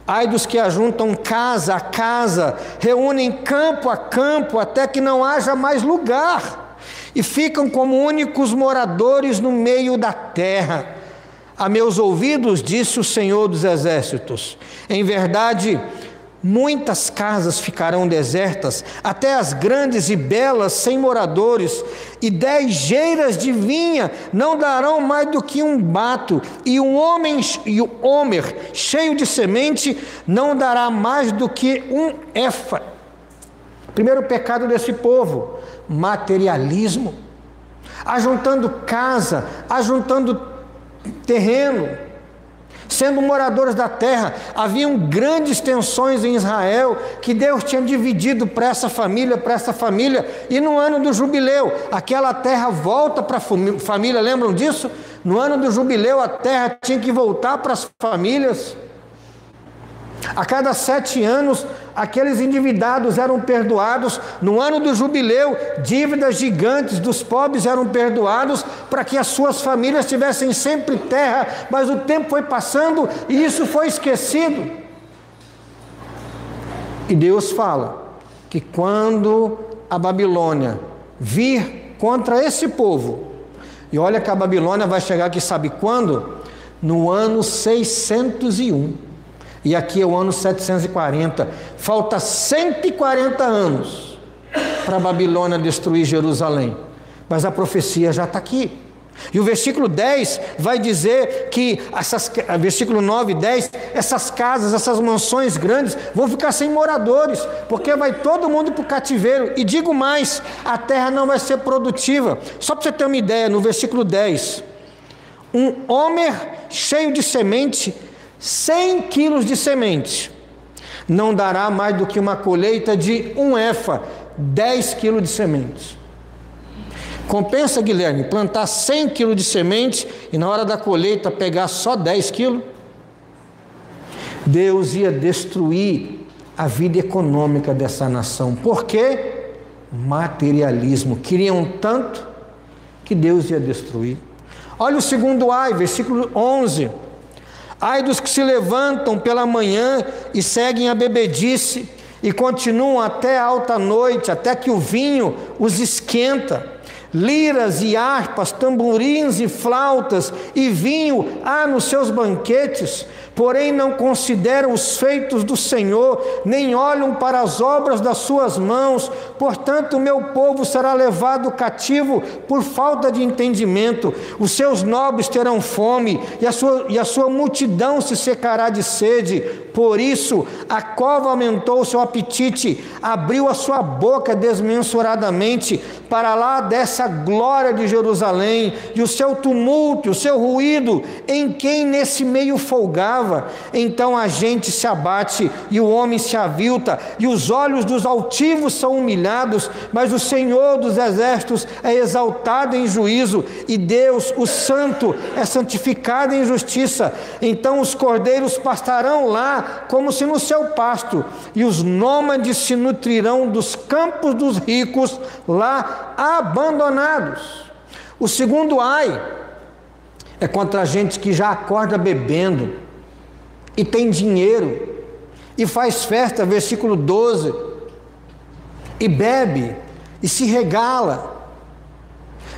Ai dos que ajuntam casa a casa, reúnem campo a campo, até que não haja mais lugar, e ficam como únicos moradores no meio da terra. A meus ouvidos, disse o Senhor dos Exércitos, em verdade, muitas casas ficarão desertas, até as grandes e belas sem moradores, e 10 geiras de vinha não darão mais do que um bato, e o homer cheio de semente não dará mais do que um efa. Primeiro pecado desse povo, materialismo, ajuntando casa, ajuntando terreno, sendo moradores da terra. Haviam grandes tensões em Israel, que Deus tinha dividido para essa família, e no ano do jubileu, aquela terra volta para a família, lembram disso? No ano do jubileu, a terra tinha que voltar para as famílias. A cada 7 anos, aqueles endividados eram perdoados. No ano do jubileu, dívidas gigantes dos pobres eram perdoados, para que as suas famílias tivessem sempre terra. Mas o tempo foi passando e isso foi esquecido. E Deus fala que quando a Babilônia vir contra esse povo, e olha que a Babilônia vai chegar aqui, sabe quando? No ano 601. E aqui é o ano 740, falta 140 anos para a Babilônia destruir Jerusalém, mas a profecia já está aqui. E o versículo 10 vai dizer que, versículo 9 e 10, essas casas, essas mansões grandes vão ficar sem moradores, porque vai todo mundo para o cativeiro. E digo mais, a terra não vai ser produtiva. Só para você ter uma ideia, no versículo 10, um homer cheio de semente, 100 quilos de semente, não dará mais do que uma colheita de um efa, 10 quilos de semente. Compensa, Guilherme, plantar 100 quilos de semente e na hora da colheita pegar só 10 quilos? Deus ia destruir a vida econômica dessa nação. Por quê? Materialismo. Queriam tanto que Deus ia destruir. Olha o segundo ai, versículo 11. Ai dos que se levantam pela manhã e seguem a bebedice e continuam até alta noite, até que o vinho os esquenta. liras e harpas, tamborins e flautas, e vinho há nos seus banquetes, porém não consideram os feitos do Senhor, nem olham para as obras das suas mãos. Portanto, o meu povo será levado cativo por falta de entendimento. Os seus nobres terão fome, e a sua multidão se secará de sede. Por isso, a cova aumentou o seu apetite, abriu a sua boca desmensuradamente. Para lá dessa glória de Jerusalém, e o seu tumulto, o seu ruído, em quem nesse meio folgava. Então a gente se abate, e o homem se avilta, e os olhos dos altivos são humilhados, mas o Senhor dos exércitos é exaltado em juízo, e Deus, o Santo, é santificado em justiça. Então os cordeiros pastarão lá, como se no seu pasto, e os nômades se nutrirão dos campos dos ricos, lá abandonados. O segundo ai é contra a gente que já acorda bebendo, e tem dinheiro, e faz festa, versículo 12, e bebe, e se regala,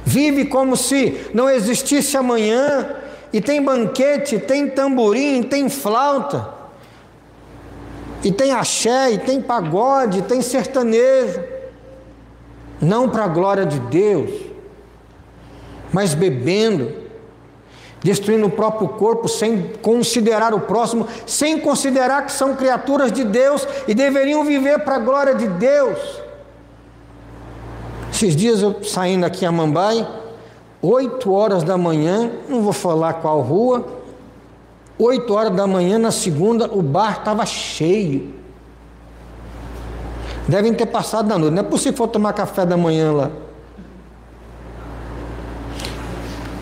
vive como se não existisse amanhã, e tem banquete, tem tamborim, tem flauta, e tem axé, e tem pagode, e tem sertanejo, não para a glória de Deus, mas bebendo, destruindo o próprio corpo, sem considerar o próximo, sem considerar que são criaturas de Deus e deveriam viver para a glória de Deus. Esses dias eu saindo aqui a Mambai, 8 horas da manhã, não vou falar qual rua, 8 horas da manhã na segunda, o bar estava cheio. Devem ter passado da noite, não é possível que for tomar café da manhã lá.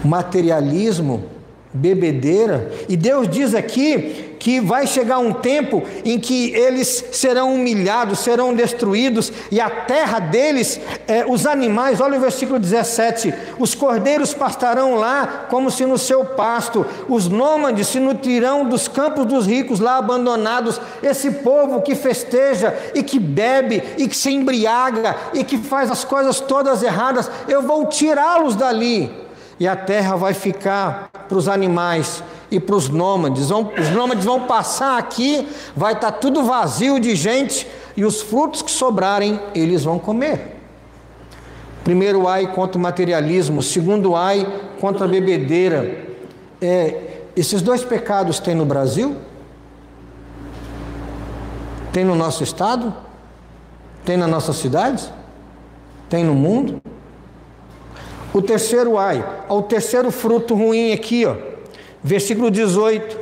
Materialismo, bebedeira, e Deus diz aqui que vai chegar um tempo em que eles serão humilhados, serão destruídos, e a terra deles, os animais, olha o versículo 17, os cordeiros pastarão lá como se no seu pasto, os nômades se nutrirão dos campos dos ricos lá abandonados. Esse povo que festeja e que bebe e que se embriaga e que faz as coisas todas erradas, eu vou tirá-los dali. E a terra vai ficar para os animais e para os nômades. Os nômades vão passar aqui, vai estar tudo vazio de gente, e os frutos que sobrarem, eles vão comer. Primeiro ai contra o materialismo, segundo ai contra a bebedeira. Esses dois pecados tem no Brasil? Tem no nosso estado? Tem nas nossas cidades? Tem no mundo? O terceiro ai, o terceiro fruto ruim aqui, ó, versículo 18: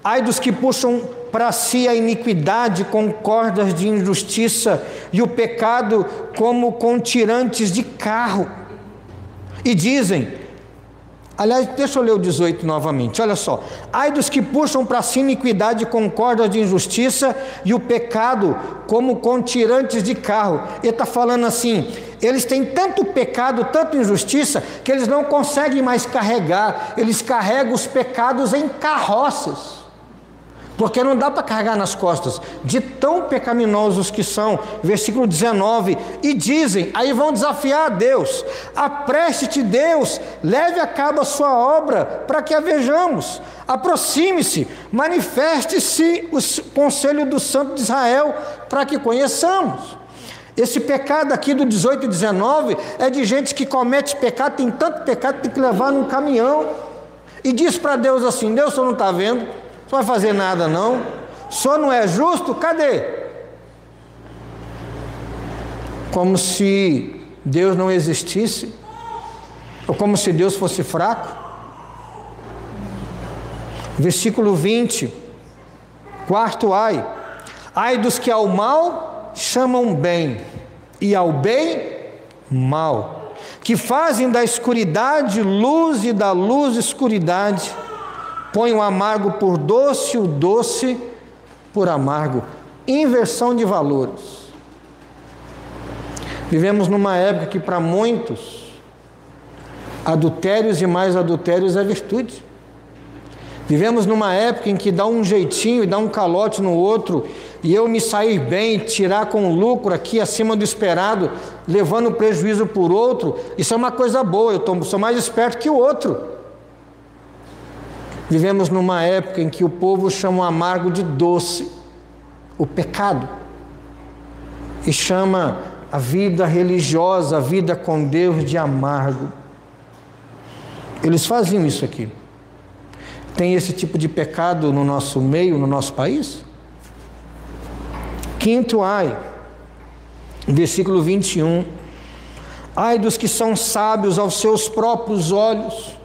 ai dos que puxam para si a iniquidade com cordas de injustiça, e o pecado como com tirantes de carro, e dizem, aliás, deixa eu ler o 18 novamente, olha só: ai dos que puxam para si iniquidade com cordas de injustiça, e o pecado como com tirantes de carro. Ele está falando assim, eles têm tanto pecado, tanta injustiça, que eles não conseguem mais carregar, eles carregam os pecados em carroças, porque não dá para carregar nas costas, de tão pecaminosos que são. Versículo 19, e dizem, aí vão desafiar a Deus, apreste-te Deus, leve a cabo a sua obra, para que a vejamos, aproxime-se, manifeste-se o conselho do Santo de Israel, para que conheçamos. Esse pecado aqui do 18 e 19 é de gente que comete pecado, tem tanto pecado que tem que levar num caminhão, e diz para Deus assim, Deus, o senhor não está vendo? Não vai fazer nada não, o senhor não é justo, cadê? Como se Deus não existisse, ou como se Deus fosse fraco. Versículo 20, quarto ai, ai dos que ao mal chamam bem, e ao bem mal, que fazem da escuridade luz e da luz escuridade, põe o amargo por doce, o doce por amargo. Inversão de valores. Vivemos numa época que para muitos, adultérios e mais adultérios é virtude. Vivemos numa época em que dá um jeitinho e dá um calote no outro, e eu me sair bem, tirar com lucro aqui acima do esperado, levando prejuízo por outro, isso é uma coisa boa, eu sou mais esperto que o outro. Vivemos numa época em que o povo chama o amargo de doce, o pecado, e chama a vida religiosa, a vida com Deus de amargo. Eles faziam isso aqui. Tem esse tipo de pecado no nosso meio, no nosso país? Quinto ai, versículo 21. Ai dos que são sábios aos seus próprios olhos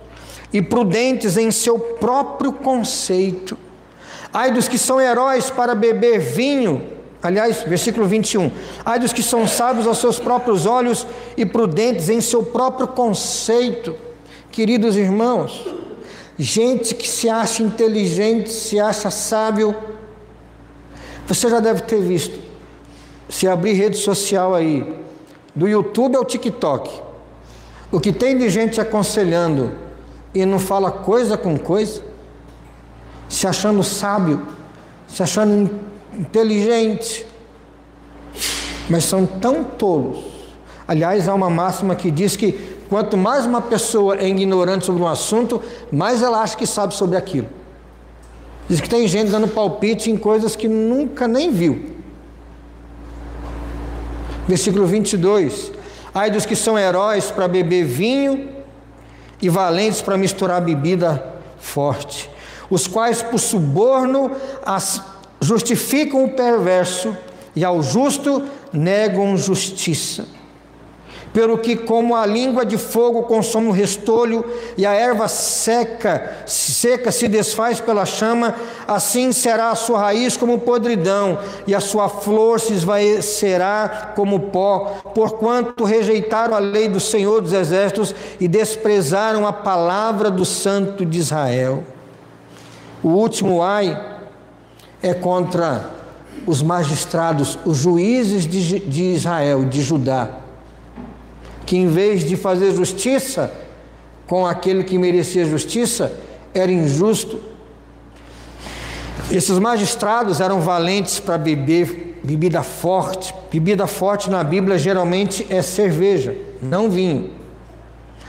e prudentes em seu próprio conceito. Ai dos que são heróis para beber vinho. Aliás, versículo 21. Ai dos que são sábios aos seus próprios olhos e prudentes em seu próprio conceito. Queridos irmãos, gente que se acha inteligente, se acha sábio, você já deve ter visto, se abrir rede social aí, do YouTube ao TikTok, o que tem de gente aconselhando e não fala coisa com coisa, se achando sábio, se achando inteligente, mas são tão tolos. Aliás, há uma máxima que diz que quanto mais uma pessoa é ignorante sobre um assunto, mais ela acha que sabe sobre aquilo. Diz que tem gente dando palpite em coisas que nunca nem viu. Versículo 22. Ai dos que são heróis para beber vinho e valentes para misturar bebida forte, os quais por suborno justificam o perverso e ao justo negam justiça. Pelo que como a língua de fogo consome o restolho e a erva seca se desfaz pela chama, assim será a sua raiz como podridão e a sua flor se esvaecerá como pó, porquanto rejeitaram a lei do Senhor dos Exércitos e desprezaram a palavra do Santo de Israel. O último ai é contra os magistrados, os juízes de Israel, de Judá, que em vez de fazer justiça com aquele que merecia justiça, era injusto. Esses magistrados eram valentes para beber bebida forte. Bebida forte na Bíblia geralmente é cerveja, não vinho.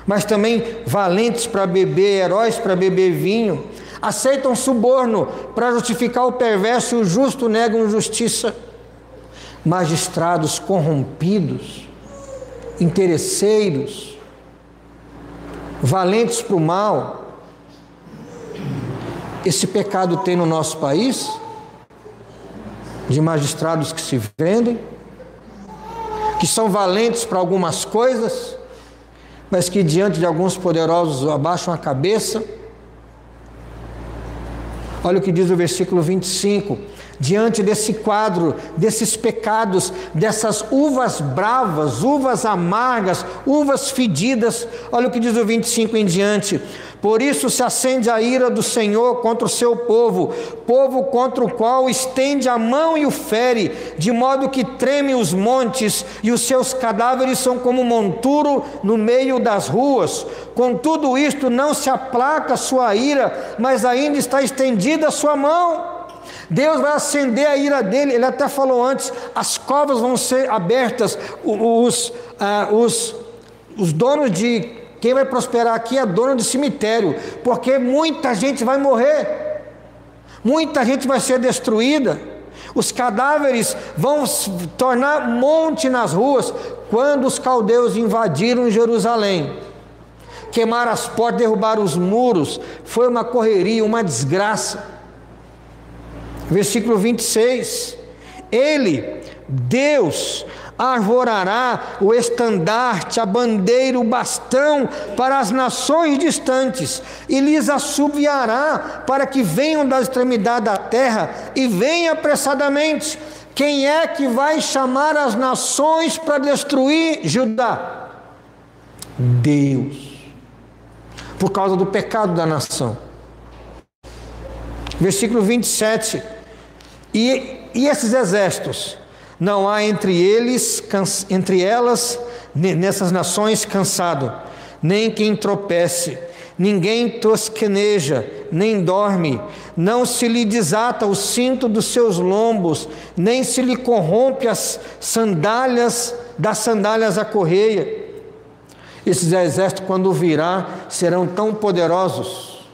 Mas também valentes para beber, heróis para beber vinho. Aceitam suborno para justificar o perverso e o justo negam justiça. Magistrados corrompidos, interesseiros, valentes para o mal. Esse pecado tem no nosso país, de magistrados que se vendem, que são valentes para algumas coisas, mas que diante de alguns poderosos abaixam a cabeça. Olha o que diz o versículo 25. Diante desse quadro, desses pecados, dessas uvas bravas, uvas amargas, uvas fedidas, olha o que diz o 25 em diante. Por isso se acende a ira do Senhor contra o seu povo, povo contra o qual estende a mão e o fere, de modo que tremem os montes e os seus cadáveres são como monturo no meio das ruas. Com tudo isto não se aplaca a sua ira, mas ainda está estendida a sua mão. Deus vai acender a ira dele. Ele até falou antes, as covas vão ser abertas, os donos de, quem vai prosperar aqui é dono de cemitério, porque muita gente vai morrer, muita gente vai ser destruída, os cadáveres vão se tornar monte nas ruas. Quando os caldeus invadiram Jerusalém, queimaram as portas, derrubaram os muros, foi uma correria, uma desgraça. Versículo 26, Ele, Deus, arvorará o estandarte, a bandeira, o bastão para as nações distantes, e lhes assobiará para que venham das extremidades da terra e venham apressadamente. Quem é que vai chamar as nações para destruir Judá? Deus, por causa do pecado da nação. Versículo 27, e esses exércitos, não há entre elas, nessas nações, cansado, nem quem tropece, ninguém tosqueneja, nem dorme, não se lhe desata o cinto dos seus lombos, nem se lhe corrompe as sandálias das sandálias à correia. Esses exércitos, quando virá, serão tão poderosos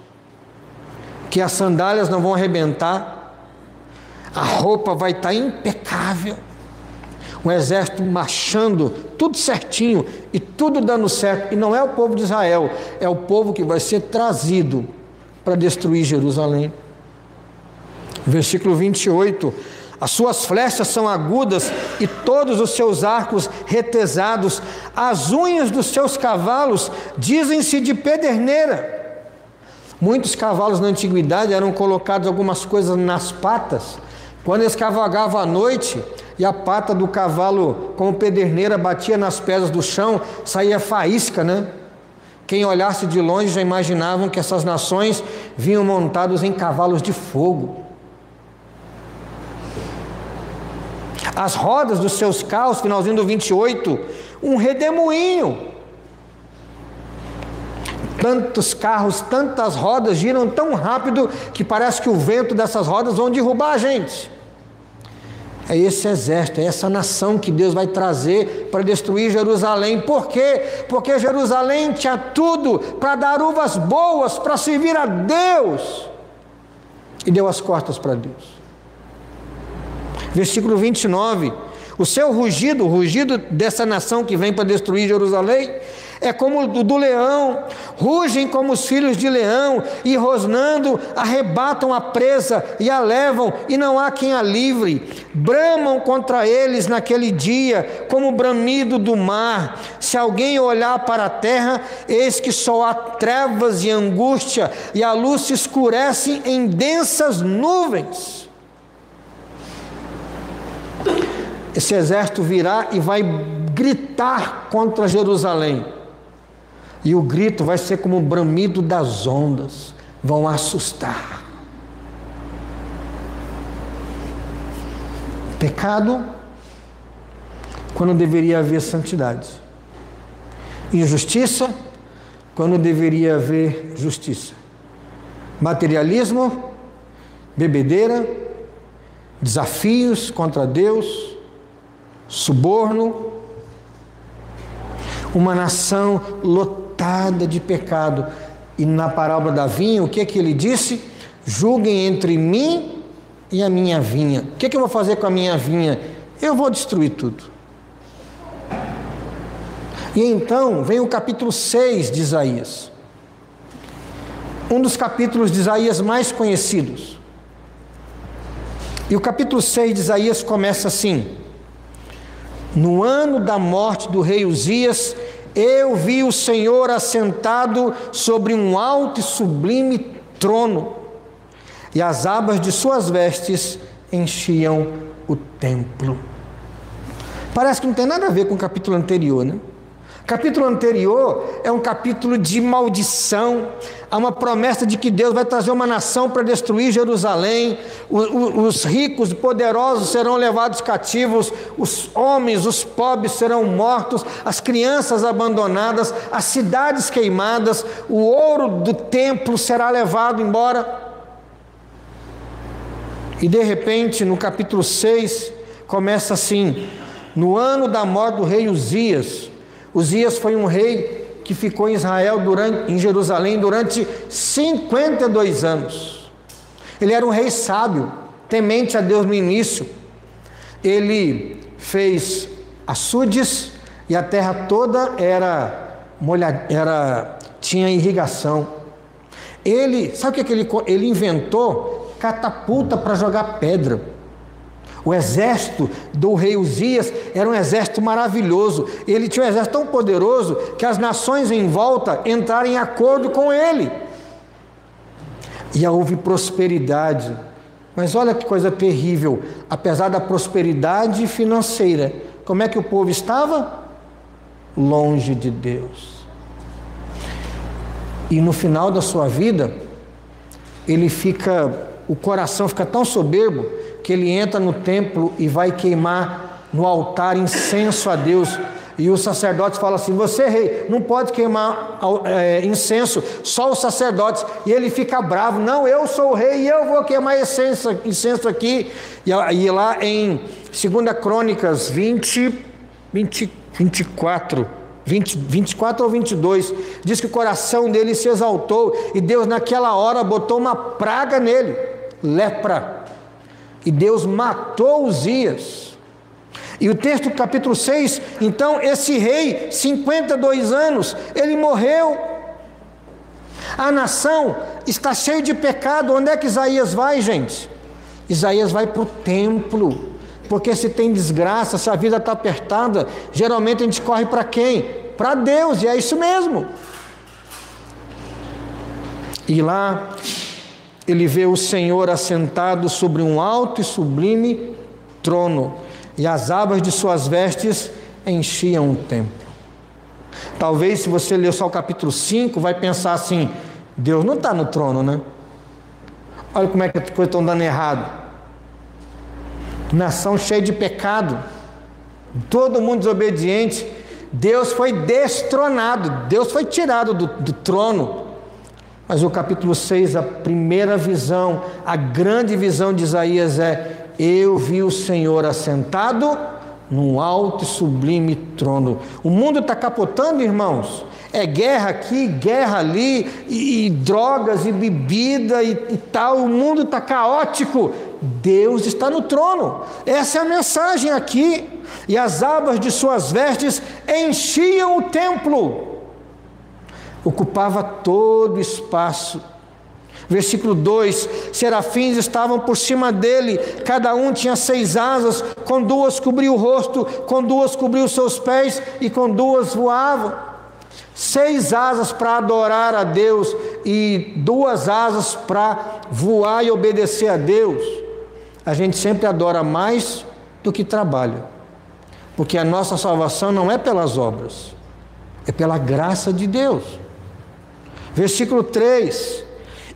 que as sandálias não vão arrebentar, a roupa vai estar impecável, um exército marchando, tudo certinho e tudo dando certo. E não é o povo de Israel, é o povo que vai ser trazido para destruir Jerusalém. Versículo 28: as suas flechas são agudas e todos os seus arcos retesados, as unhas dos seus cavalos dizem-se de pederneira. Muitos cavalos na antiguidade eram colocados algumas coisas nas patas, quando eles cavalgavam à noite e a pata do cavalo, como pederneira, batia nas pedras do chão, saía faísca, né? Quem olhasse de longe já imaginavam que essas nações vinham montados em cavalos de fogo. As rodas dos seus carros, finalzinho do 28, um redemoinho. Tantos carros, tantas rodas giram tão rápido que parece que o vento dessas rodas vão derrubar a gente. É esse exército, é essa nação que Deus vai trazer para destruir Jerusalém. Por quê? Porque Jerusalém tinha tudo para dar uvas boas, para servir a Deus, e deu as costas para Deus. Versículo 29: o seu rugido, o rugido dessa nação que vem para destruir Jerusalém, é como o do leão, rugem como os filhos de leão, e rosnando arrebatam a presa e a levam, e não há quem a livre. Bramam contra eles naquele dia, como o bramido do mar. Se alguém olhar para a terra, eis que só há trevas e angústia, e a luz se escurece em densas nuvens. Esse exército virá e vai gritar contra Jerusalém. E o grito vai ser como o bramido das ondas, vão assustar. Pecado, quando deveria haver santidade. Injustiça, quando deveria haver justiça. Materialismo, bebedeira, desafios contra Deus, suborno. Uma nação lotada de pecado. E na parábola da vinha, o que é que ele disse? Julguem entre mim e a minha vinha. O que é que eu vou fazer com a minha vinha? Eu vou destruir tudo. E então vem o capítulo 6 de Isaías. Um dos capítulos de Isaías mais conhecidos. E o capítulo 6 de Isaías começa assim: no ano da morte do rei Uzias, eu vi o Senhor assentado sobre um alto e sublime trono, e as abas de suas vestes enchiam o templo. Parece que não tem nada a ver com o capítulo anterior, né? O capítulo anterior é um capítulo de maldição. Há uma promessa de que Deus vai trazer uma nação para destruir Jerusalém. Os ricos e poderosos serão levados cativos, os homens, os pobres serão mortos, as crianças abandonadas, as cidades queimadas, o ouro do templo será levado embora. E de repente, no capítulo 6, começa assim: no ano da morte do rei Uzias. Uzias foi um rei que ficou em Israel, em Jerusalém, durante 52 anos. Ele era um rei sábio, temente a Deus no início. Ele fez açudes e a terra toda tinha irrigação. Sabe o que ele inventou? Catapulta para jogar pedra. O exército do rei Uzias era um exército maravilhoso. Ele tinha um exército tão poderoso que as nações em volta entraram em acordo com ele. E houve prosperidade. Mas olha que coisa terrível. Apesar da prosperidade financeira, como é que o povo estava? Longe de Deus. E no final da sua vida, o coração fica tão soberbo que ele entra no templo e vai queimar no altar incenso a Deus. E os sacerdotes falam assim: você, rei, não pode queimar incenso, só os sacerdotes. E ele fica bravo: não, eu sou o rei e eu vou queimar incenso aqui. E lá em 2 Crônicas 20, 24 ou 22, diz que o coração dele se exaltou, e Deus naquela hora botou uma praga nele, lepra, e Deus matou Uzias. E o texto do capítulo 6, então esse rei, 52 anos, ele morreu. A nação está cheia de pecado. Onde é que Isaías vai, gente? Isaías vai para o templo, porque se tem desgraça, se a vida está apertada, geralmente a gente corre para quem? Para Deus, e é isso mesmo. E lá ele vê o Senhor assentado sobre um alto e sublime trono, e as abas de suas vestes enchiam o templo. Talvez, se você ler só o capítulo 5, vai pensar assim: Deus não está no trono, né? Olha como é que as coisas estão dando errado. Nação cheia de pecado, todo mundo desobediente. Deus foi destronado, Deus foi tirado do trono. Mas o capítulo 6, a primeira visão, a grande visão de Isaías é: eu vi o Senhor assentado num alto e sublime trono. O mundo está capotando, irmãos. É guerra aqui, guerra ali, e drogas e bebida e tal. O mundo está caótico. Deus está no trono. Essa é a mensagem aqui. E as abas de suas vestes enchiam o templo. Ocupava todo o espaço. Versículo 2: serafins estavam por cima dele, cada um tinha 6 asas, com 2 cobriu o rosto, com 2 cobriu os seus pés, e com 2 voavam. 6 asas para adorar a Deus, e 2 asas para voar e obedecer a Deus. A gente sempre adora mais do que trabalha, porque a nossa salvação não é pelas obras, é pela graça de Deus. Versículo 3: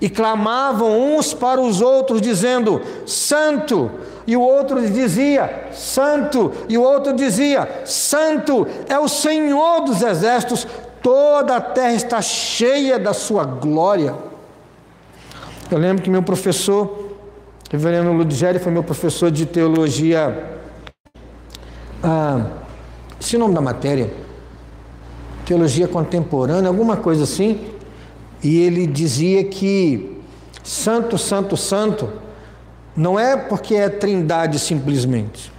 e clamavam uns para os outros, dizendo: Santo. E o outro dizia: Santo. E o outro dizia: Santo é o Senhor dos exércitos, toda a terra está cheia da sua glória. Eu lembro que meu professor, reverendo Ludigeri, foi meu professor de teologia. Esse é o nome da matéria, teologia contemporânea, alguma coisa assim. E ele dizia que santo, santo, santo não é porque é trindade simplesmente,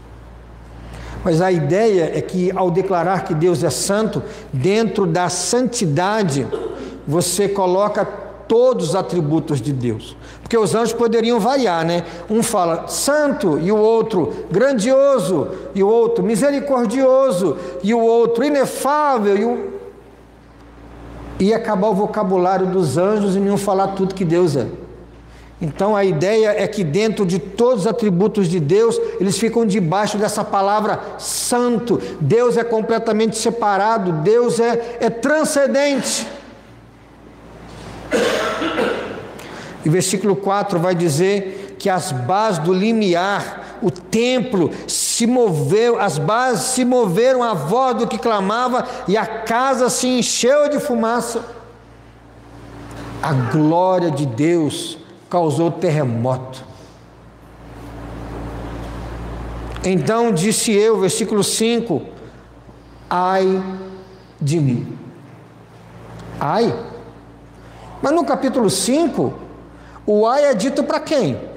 mas a ideia é que, ao declarar que Deus é santo, dentro da santidade você coloca todos os atributos de Deus, porque os anjos poderiam variar, né? Um fala santo, e o outro grandioso, e o outro misericordioso, e o outro inefável, e acabar o vocabulário dos anjos e não falar tudo que Deus é. Então a ideia é que dentro de todos os atributos de Deus, eles ficam debaixo dessa palavra santo. Deus é completamente separado, Deus é transcendente. E versículo 4 vai dizer que as bases do limiar, o templo se moveu, as bases se moveram à voz do que clamava, e a casa se encheu de fumaça. A glória de Deus causou terremoto. Então disse eu, versículo 5: ai de mim. Ai. Mas no capítulo 5, o ai é dito para quem?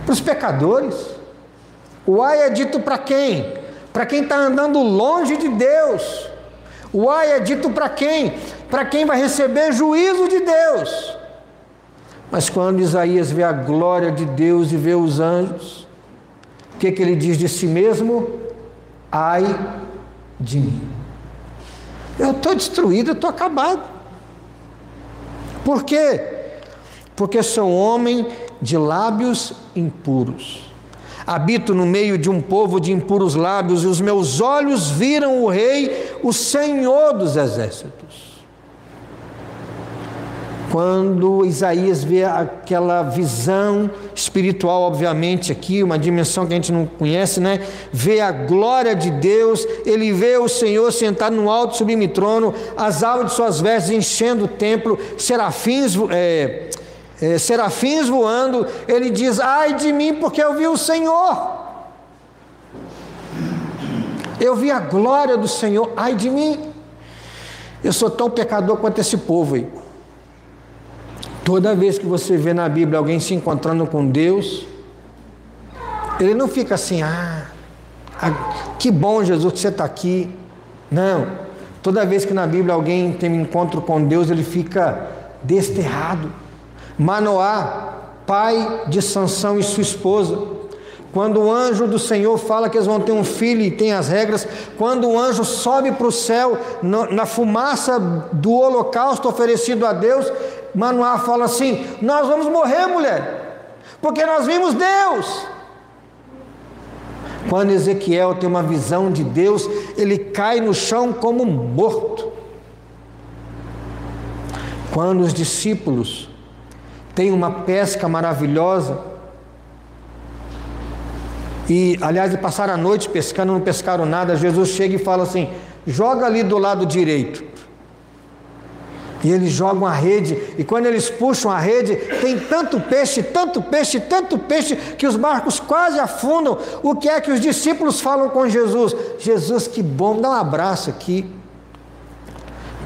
Para os pecadores. O ai é dito para quem? Para quem está andando longe de Deus. O ai é dito para quem? Para quem vai receber juízo de Deus. Mas quando Isaías vê a glória de Deus e vê os anjos, o que ele diz de si mesmo? Ai de mim. Eu estou destruído, eu estou acabado. Por quê? Porque sou homem de lábios impuros. Habito no meio de um povo de impuros lábios, e os meus olhos viram o Rei, o Senhor dos exércitos. Quando Isaías vê aquela visão espiritual, obviamente aqui, uma dimensão que a gente não conhece, né? Vê a glória de Deus, ele vê o Senhor sentado no alto sublime trono, as abas de suas vestes enchendo o templo, serafins voando. Ele diz: ai de mim, porque eu vi o Senhor. Eu vi a glória do Senhor. Ai de mim, eu sou tão pecador quanto esse povo aí. Toda vez que você vê na Bíblia alguém se encontrando com Deus, ele não fica assim, que bom, Jesus, que você está aqui. Não. Toda vez que na Bíblia alguém tem um encontro com Deus, ele fica desterrado. Manoá, pai de Sansão e sua esposa, quando o anjo do Senhor fala que eles vão ter um filho e tem as regras, quando o anjo sobe para o céu, na fumaça do holocausto oferecido a Deus, Manoá fala assim: nós vamos morrer, mulher, porque nós vimos Deus. Quando Ezequiel tem uma visão de Deus, ele cai no chão como morto. Quando os discípulos têm uma pesca maravilhosa, e aliás, passaram a noite pescando, não pescaram nada, Jesus chega e fala assim: joga ali do lado direito. E eles jogam a rede, e quando eles puxam a rede, tem tanto peixe, tanto peixe, tanto peixe, que os barcos quase afundam. O que é que os discípulos falam com Jesus? Jesus, que bom, dá um abraço aqui.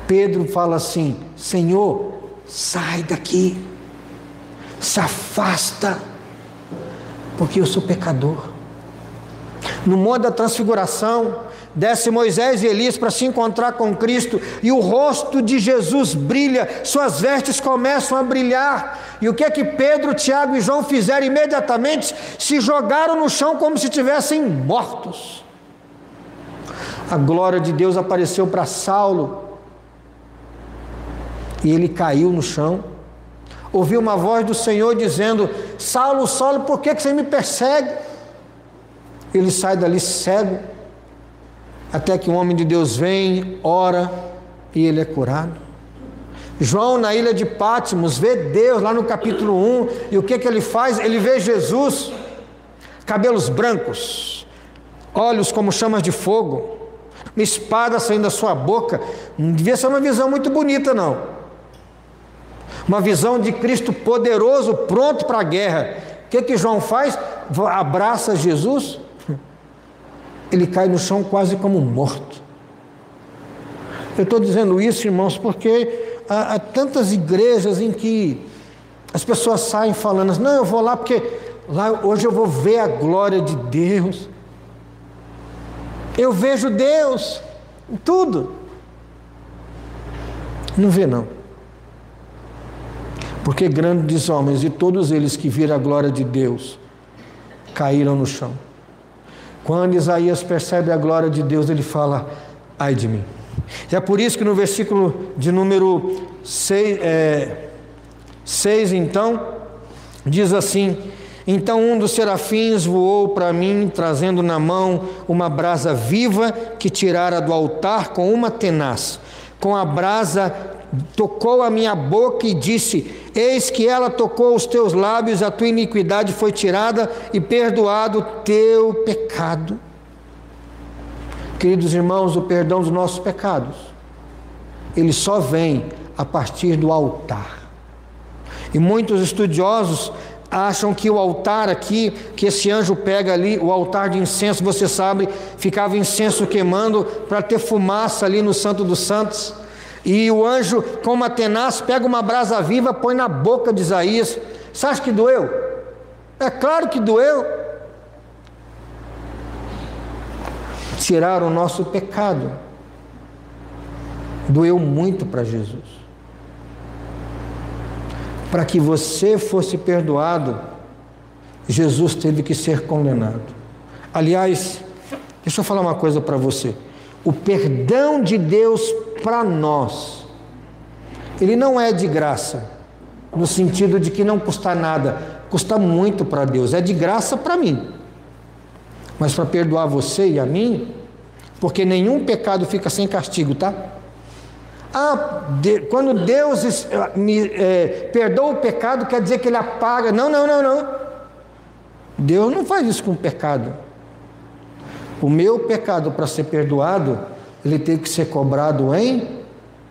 Pedro fala assim: Senhor, sai daqui, se afasta, porque eu sou pecador. No Monte da Transfiguração, desce Moisés e Elias para se encontrar com Cristo, e o rosto de Jesus brilha, suas vestes começam a brilhar, e o que é que Pedro, Tiago e João fizeram imediatamente? Se jogaram no chão como se estivessem mortos. A glória de Deus apareceu para Saulo, e ele caiu no chão, ouviu uma voz do Senhor dizendo: Saulo, Saulo, por que você me persegue? Ele sai dali cego, até que um homem de Deus vem, ora, e ele é curado. João, na ilha de Pátimos, vê Deus lá no capítulo 1, e o que ele faz? Ele vê Jesus, cabelos brancos, olhos como chamas de fogo, uma espada saindo da sua boca. Não devia ser uma visão muito bonita, não. Uma visão de Cristo poderoso, pronto para a guerra. O que João faz? Abraça Jesus. Ele cai no chão quase como morto. Eu estou dizendo isso, irmãos, porque há tantas igrejas em que as pessoas saem falando assim: não, eu vou lá porque lá hoje eu vou ver a glória de Deus. Eu vejo Deus em tudo. Não vê não. Porque grandes homens, e todos eles que viram a glória de Deus, caíram no chão. Quando Isaías percebe a glória de Deus, ele fala: ai de mim. E é por isso que no versículo de número 6, então, diz assim: então um dos serafins voou para mim, trazendo na mão uma brasa viva que tirara do altar com uma tenaz. Com a brasa tocou a minha boca e disse: eis que ela tocou os teus lábios, a tua iniquidade foi tirada e perdoado o teu pecado. Queridos irmãos, o perdão dos nossos pecados, ele só vem a partir do altar. E muitos estudiosos acham que o altar aqui, que esse anjo pega ali, o altar de incenso, você sabe, ficava incenso queimando para ter fumaça ali no Santo dos Santos. E o anjo, com uma tenaz, pega uma brasa viva, põe na boca de Isaías. Você acha que doeu? É claro que doeu. Tirar o nosso pecado doeu muito para Jesus. Para que você fosse perdoado, Jesus teve que ser condenado. Aliás, deixa eu falar uma coisa para você. O perdão de Deus para nós, ele não é de graça, no sentido de que não custa nada, custa muito para Deus, é de graça para mim, mas para perdoar você e a mim, porque nenhum pecado fica sem castigo, tá? Quando Deus perdoa o pecado, quer dizer que Ele apaga. Não. Deus não faz isso com o pecado. O meu pecado, para ser perdoado, ele teve que ser cobrado em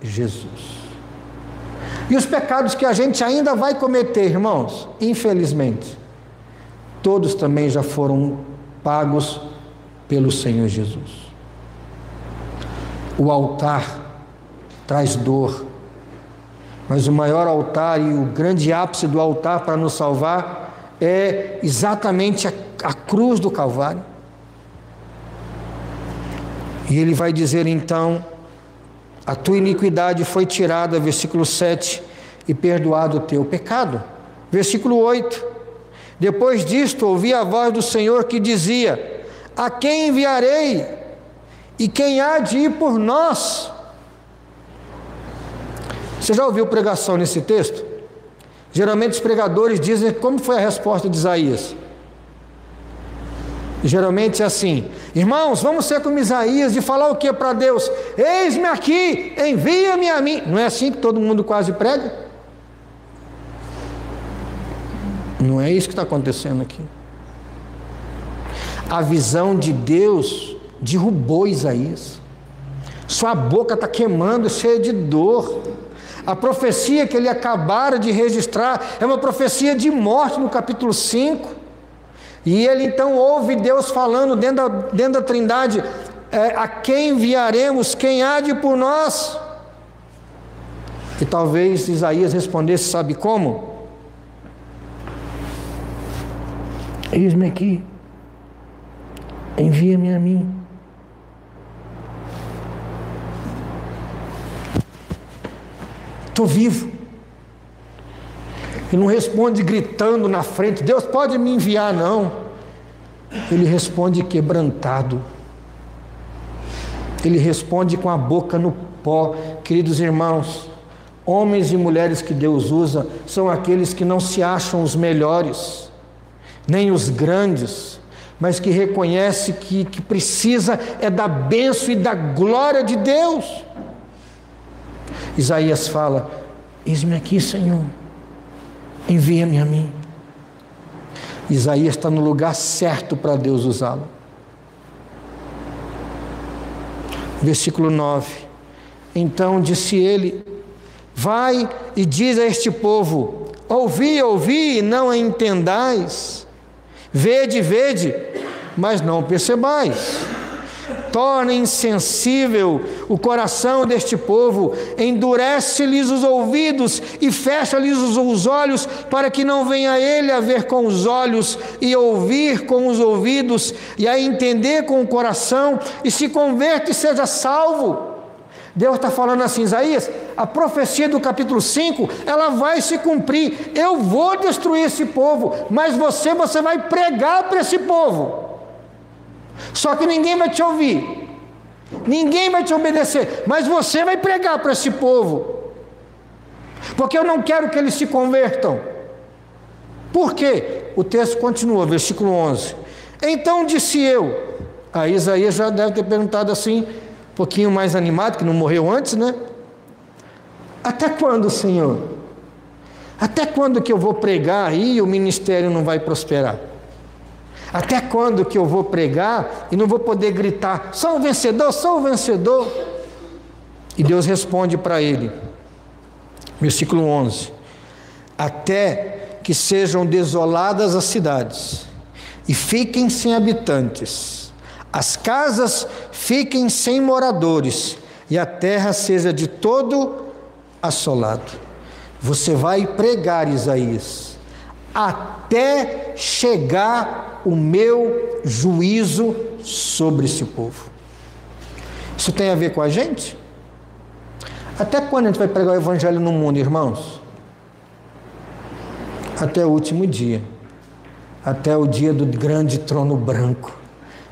Jesus. E os pecados que a gente ainda vai cometer, irmãos, infelizmente, todos também já foram pagos pelo Senhor Jesus. O altar traz dor, mas o maior altar e o grande ápice do altar para nos salvar é exatamente a cruz do Calvário. E ele vai dizer então: a tua iniquidade foi tirada, versículo 7, e perdoado o teu pecado. Versículo 8: depois disto ouvi a voz do Senhor que dizia: a quem enviarei? E quem há de ir por nós? Você já ouviu pregação nesse texto? Geralmente os pregadores dizem como foi a resposta de Isaías. Geralmente é assim: irmãos, vamos ser como Isaías de falar o que para Deus? Eis-me aqui, envia-me a mim. Não é assim que todo mundo quase prega? Não é isso que está acontecendo aqui. A visão de Deus derrubou Isaías. Sua boca está queimando, cheia de dor. A profecia que ele acabara de registrar é uma profecia de morte no capítulo 5. E ele então ouve Deus falando dentro da Trindade: a quem enviaremos? Quem há de ir por nós? E talvez Isaías respondesse, sabe como? Eis-me aqui, envia-me a mim. Estou vivo. Ele não responde gritando na frente: Deus pode me enviar, não. Ele responde quebrantado. Ele responde com a boca no pó. Queridos irmãos, homens e mulheres que Deus usa são aqueles que não se acham os melhores, nem os grandes, mas que reconhece que precisa é da bênção e da glória de Deus. Isaías fala: eis-me aqui, Senhor, envia-me a mim. Isaías está no lugar certo para Deus usá-lo. Versículo 9: então disse ele: vai e diz a este povo: ouvi, ouvi, e não entendais, vede, vede, mas não percebais. Torna insensível o coração deste povo, endurece-lhes os ouvidos e fecha-lhes os olhos, para que não venha ele a ver com os olhos e ouvir com os ouvidos e a entender com o coração e se converta e seja salvo. Deus está falando assim: Isaías, a profecia do capítulo 5, ela vai se cumprir. Eu vou destruir esse povo, mas você vai pregar para esse povo. Só que ninguém vai te ouvir, ninguém vai te obedecer, mas você vai pregar para esse povo, porque eu não quero que eles se convertam. Por quê? O texto continua, versículo 11: então disse eu. Aí Isaías já deve ter perguntado assim, um pouquinho mais animado, que não morreu antes, né? Até quando, Senhor? Até quando que eu vou pregar aí e o ministério não vai prosperar? Até quando que eu vou pregar e não vou poder gritar: sou um vencedor, sou um vencedor? E Deus responde para ele, versículo 11: até que sejam desoladas as cidades e fiquem sem habitantes, as casas fiquem sem moradores e a terra seja de todo assolado. Você vai pregar, Isaías, até chegar o meu juízo sobre esse povo. Isso tem a ver com a gente? Até quando a gente vai pregar o evangelho no mundo, irmãos? Até o último dia, até o dia do grande trono branco,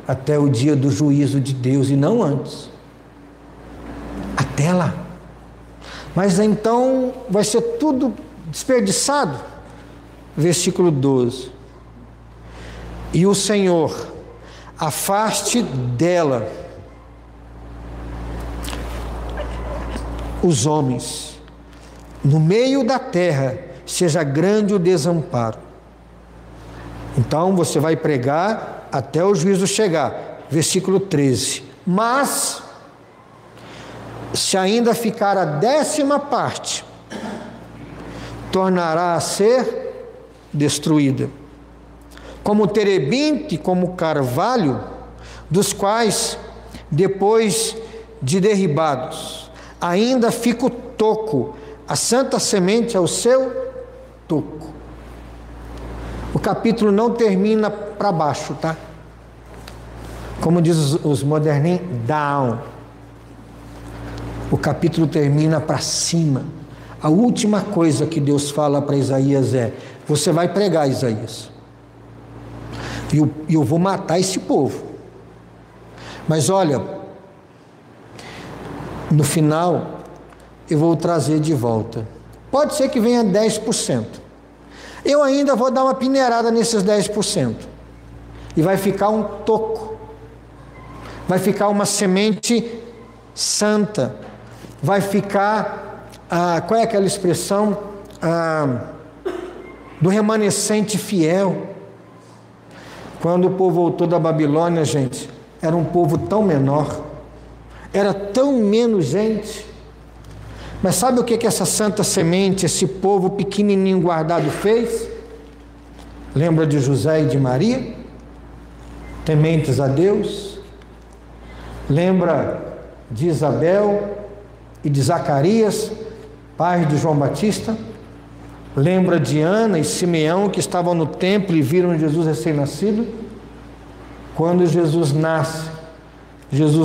até o dia do juízo de Deus, e não antes. Até lá. Mas então vai ser tudo desperdiçado. Versículo 12: e o Senhor afaste dela os homens, no meio da terra seja grande o desamparo. Então você vai pregar até o juízo chegar. Versículo 13: mas se ainda ficar a 10ª parte, tornará a ser destruída, como o terebinte, como o carvalho, dos quais, depois de derribados, ainda fica o toco, a santa semente é o seu toco. O capítulo não termina para baixo, tá? Como diz os moderninhos, down. O capítulo termina para cima. A última coisa que Deus fala para Isaías é: você vai pregar, Isaías, e eu vou matar esse povo. Mas olha, no final eu vou trazer de volta. Pode ser que venha 10%. Eu ainda vou dar uma peneirada nesses 10%. E vai ficar um toco. Vai ficar uma semente santa. Vai ficar, qual é aquela expressão? Do remanescente fiel. Quando o povo voltou da Babilônia, gente, era um povo tão menor, era tão menos gente. Mas sabe o que essa santa semente, esse povo pequenininho guardado fez? Lembra de José e de Maria, tementes a Deus? Lembra de Isabel e de Zacarias, pais de João Batista? Lembra de Ana e Simeão, que estavam no templo e viram Jesus recém-nascido? Quando Jesus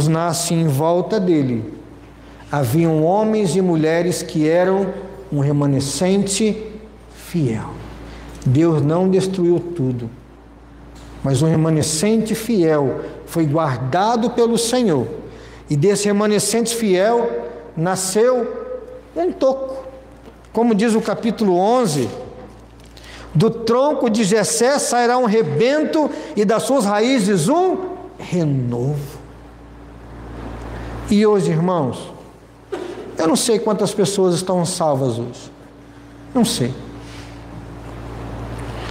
nasce em volta dele. Haviam homens e mulheres que eram um remanescente fiel. Deus não destruiu tudo, mas um remanescente fiel foi guardado pelo Senhor. E desse remanescente fiel nasceu um toco. Como diz o capítulo 11, do tronco de Jessé sairá um rebento e das suas raízes um renovo. E hoje, irmãos, eu não sei quantas pessoas estão salvas hoje. Não sei.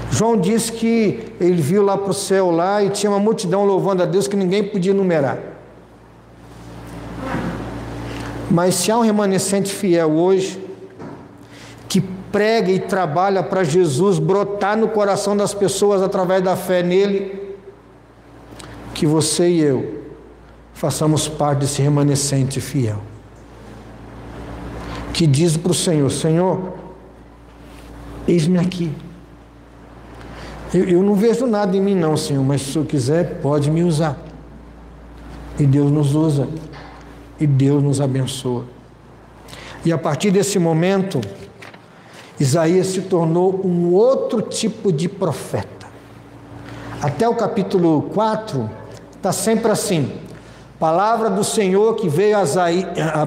João disse que ele viu lá para o céu lá e tinha uma multidão louvando a Deus que ninguém podia enumerar. Mas se há um remanescente fiel hoje, que prega e trabalha para Jesus brotar no coração das pessoas através da fé nele, que você e eu façamos parte desse remanescente fiel, que diz para o Senhor: Senhor, eis-me aqui. Eu não vejo nada em mim não, Senhor, mas se o Senhor quiser, pode me usar. E Deus nos usa, e Deus nos abençoa. E a partir desse momento, Isaías se tornou um outro tipo de profeta. Até o capítulo 4, está sempre assim: palavra do Senhor que veio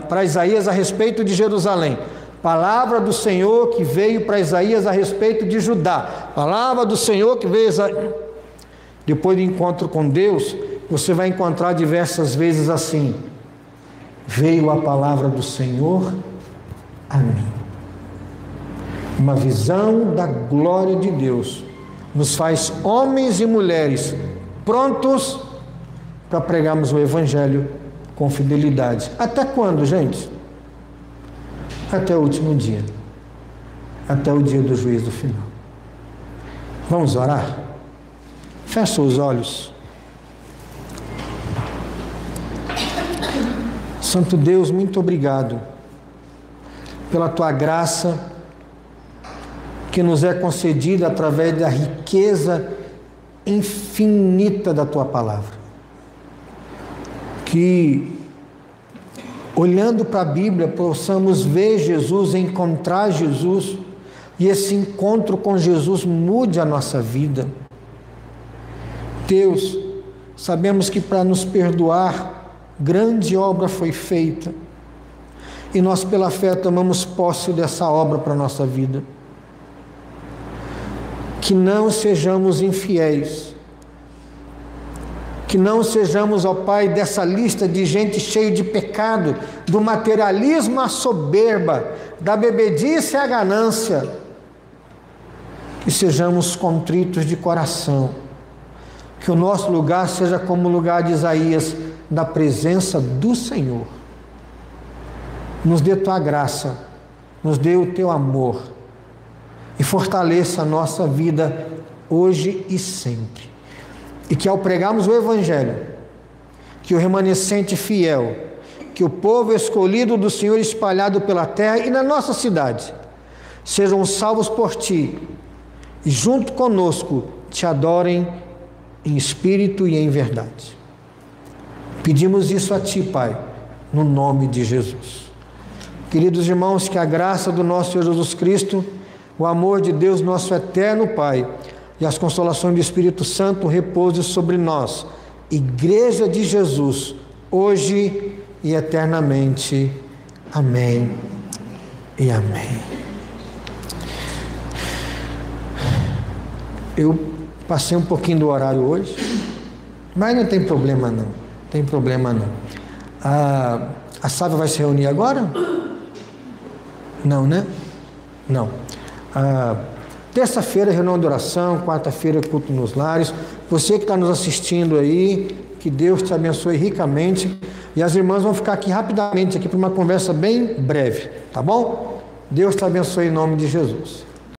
para Isaías a respeito de Jerusalém. Palavra do Senhor que veio para Isaías a respeito de Judá. Palavra do Senhor que veio Depois do encontro com Deus, você vai encontrar diversas vezes assim: veio a palavra do Senhor a mim. Uma visão da glória de Deus nos faz homens e mulheres prontos para pregarmos o Evangelho com fidelidade. Até quando, gente? Até o último dia. Até o dia do juízo final. Vamos orar? Fecha os olhos. Santo Deus, muito obrigado pela tua graça que nos é concedida através da riqueza infinita da tua palavra. Que, olhando para a Bíblia, possamos ver Jesus, encontrar Jesus, e esse encontro com Jesus mude a nossa vida. Deus, sabemos que para nos perdoar, grande obra foi feita, e nós pela fé tomamos posse dessa obra para a nossa vida. Que não sejamos infiéis, que não sejamos, ó Pai, dessa lista de gente cheia de pecado, do materialismo à soberba, da bebedice à ganância, que sejamos contritos de coração, que o nosso lugar seja como o lugar de Isaías, da presença do Senhor. Nos dê tua graça, nos dê o teu amor, e fortaleça a nossa vida hoje e sempre. E que ao pregarmos o Evangelho, que o remanescente fiel que o povo escolhido do Senhor espalhado pela terra e na nossa cidade sejam salvos por Ti e junto conosco Te adorem em espírito e em verdade. Pedimos isso a Ti, Pai, no nome de Jesus. Queridos irmãos, que a graça do nosso Senhor Jesus Cristo, o amor de Deus, nosso eterno Pai, e as consolações do Espírito Santo repousem sobre nós, Igreja de Jesus, hoje e eternamente. Amém e amém. Eu passei um pouquinho do horário hoje, mas não tem problema não, tem problema não. A Sávia vai se reunir agora? Não, né? Não. Terça-feira, reunião de oração, quarta-feira, culto nos lares. Você que está nos assistindo aí, que Deus te abençoe ricamente. E as irmãs vão ficar aqui rapidamente aqui para uma conversa bem breve, tá bom? Deus te abençoe em nome de Jesus.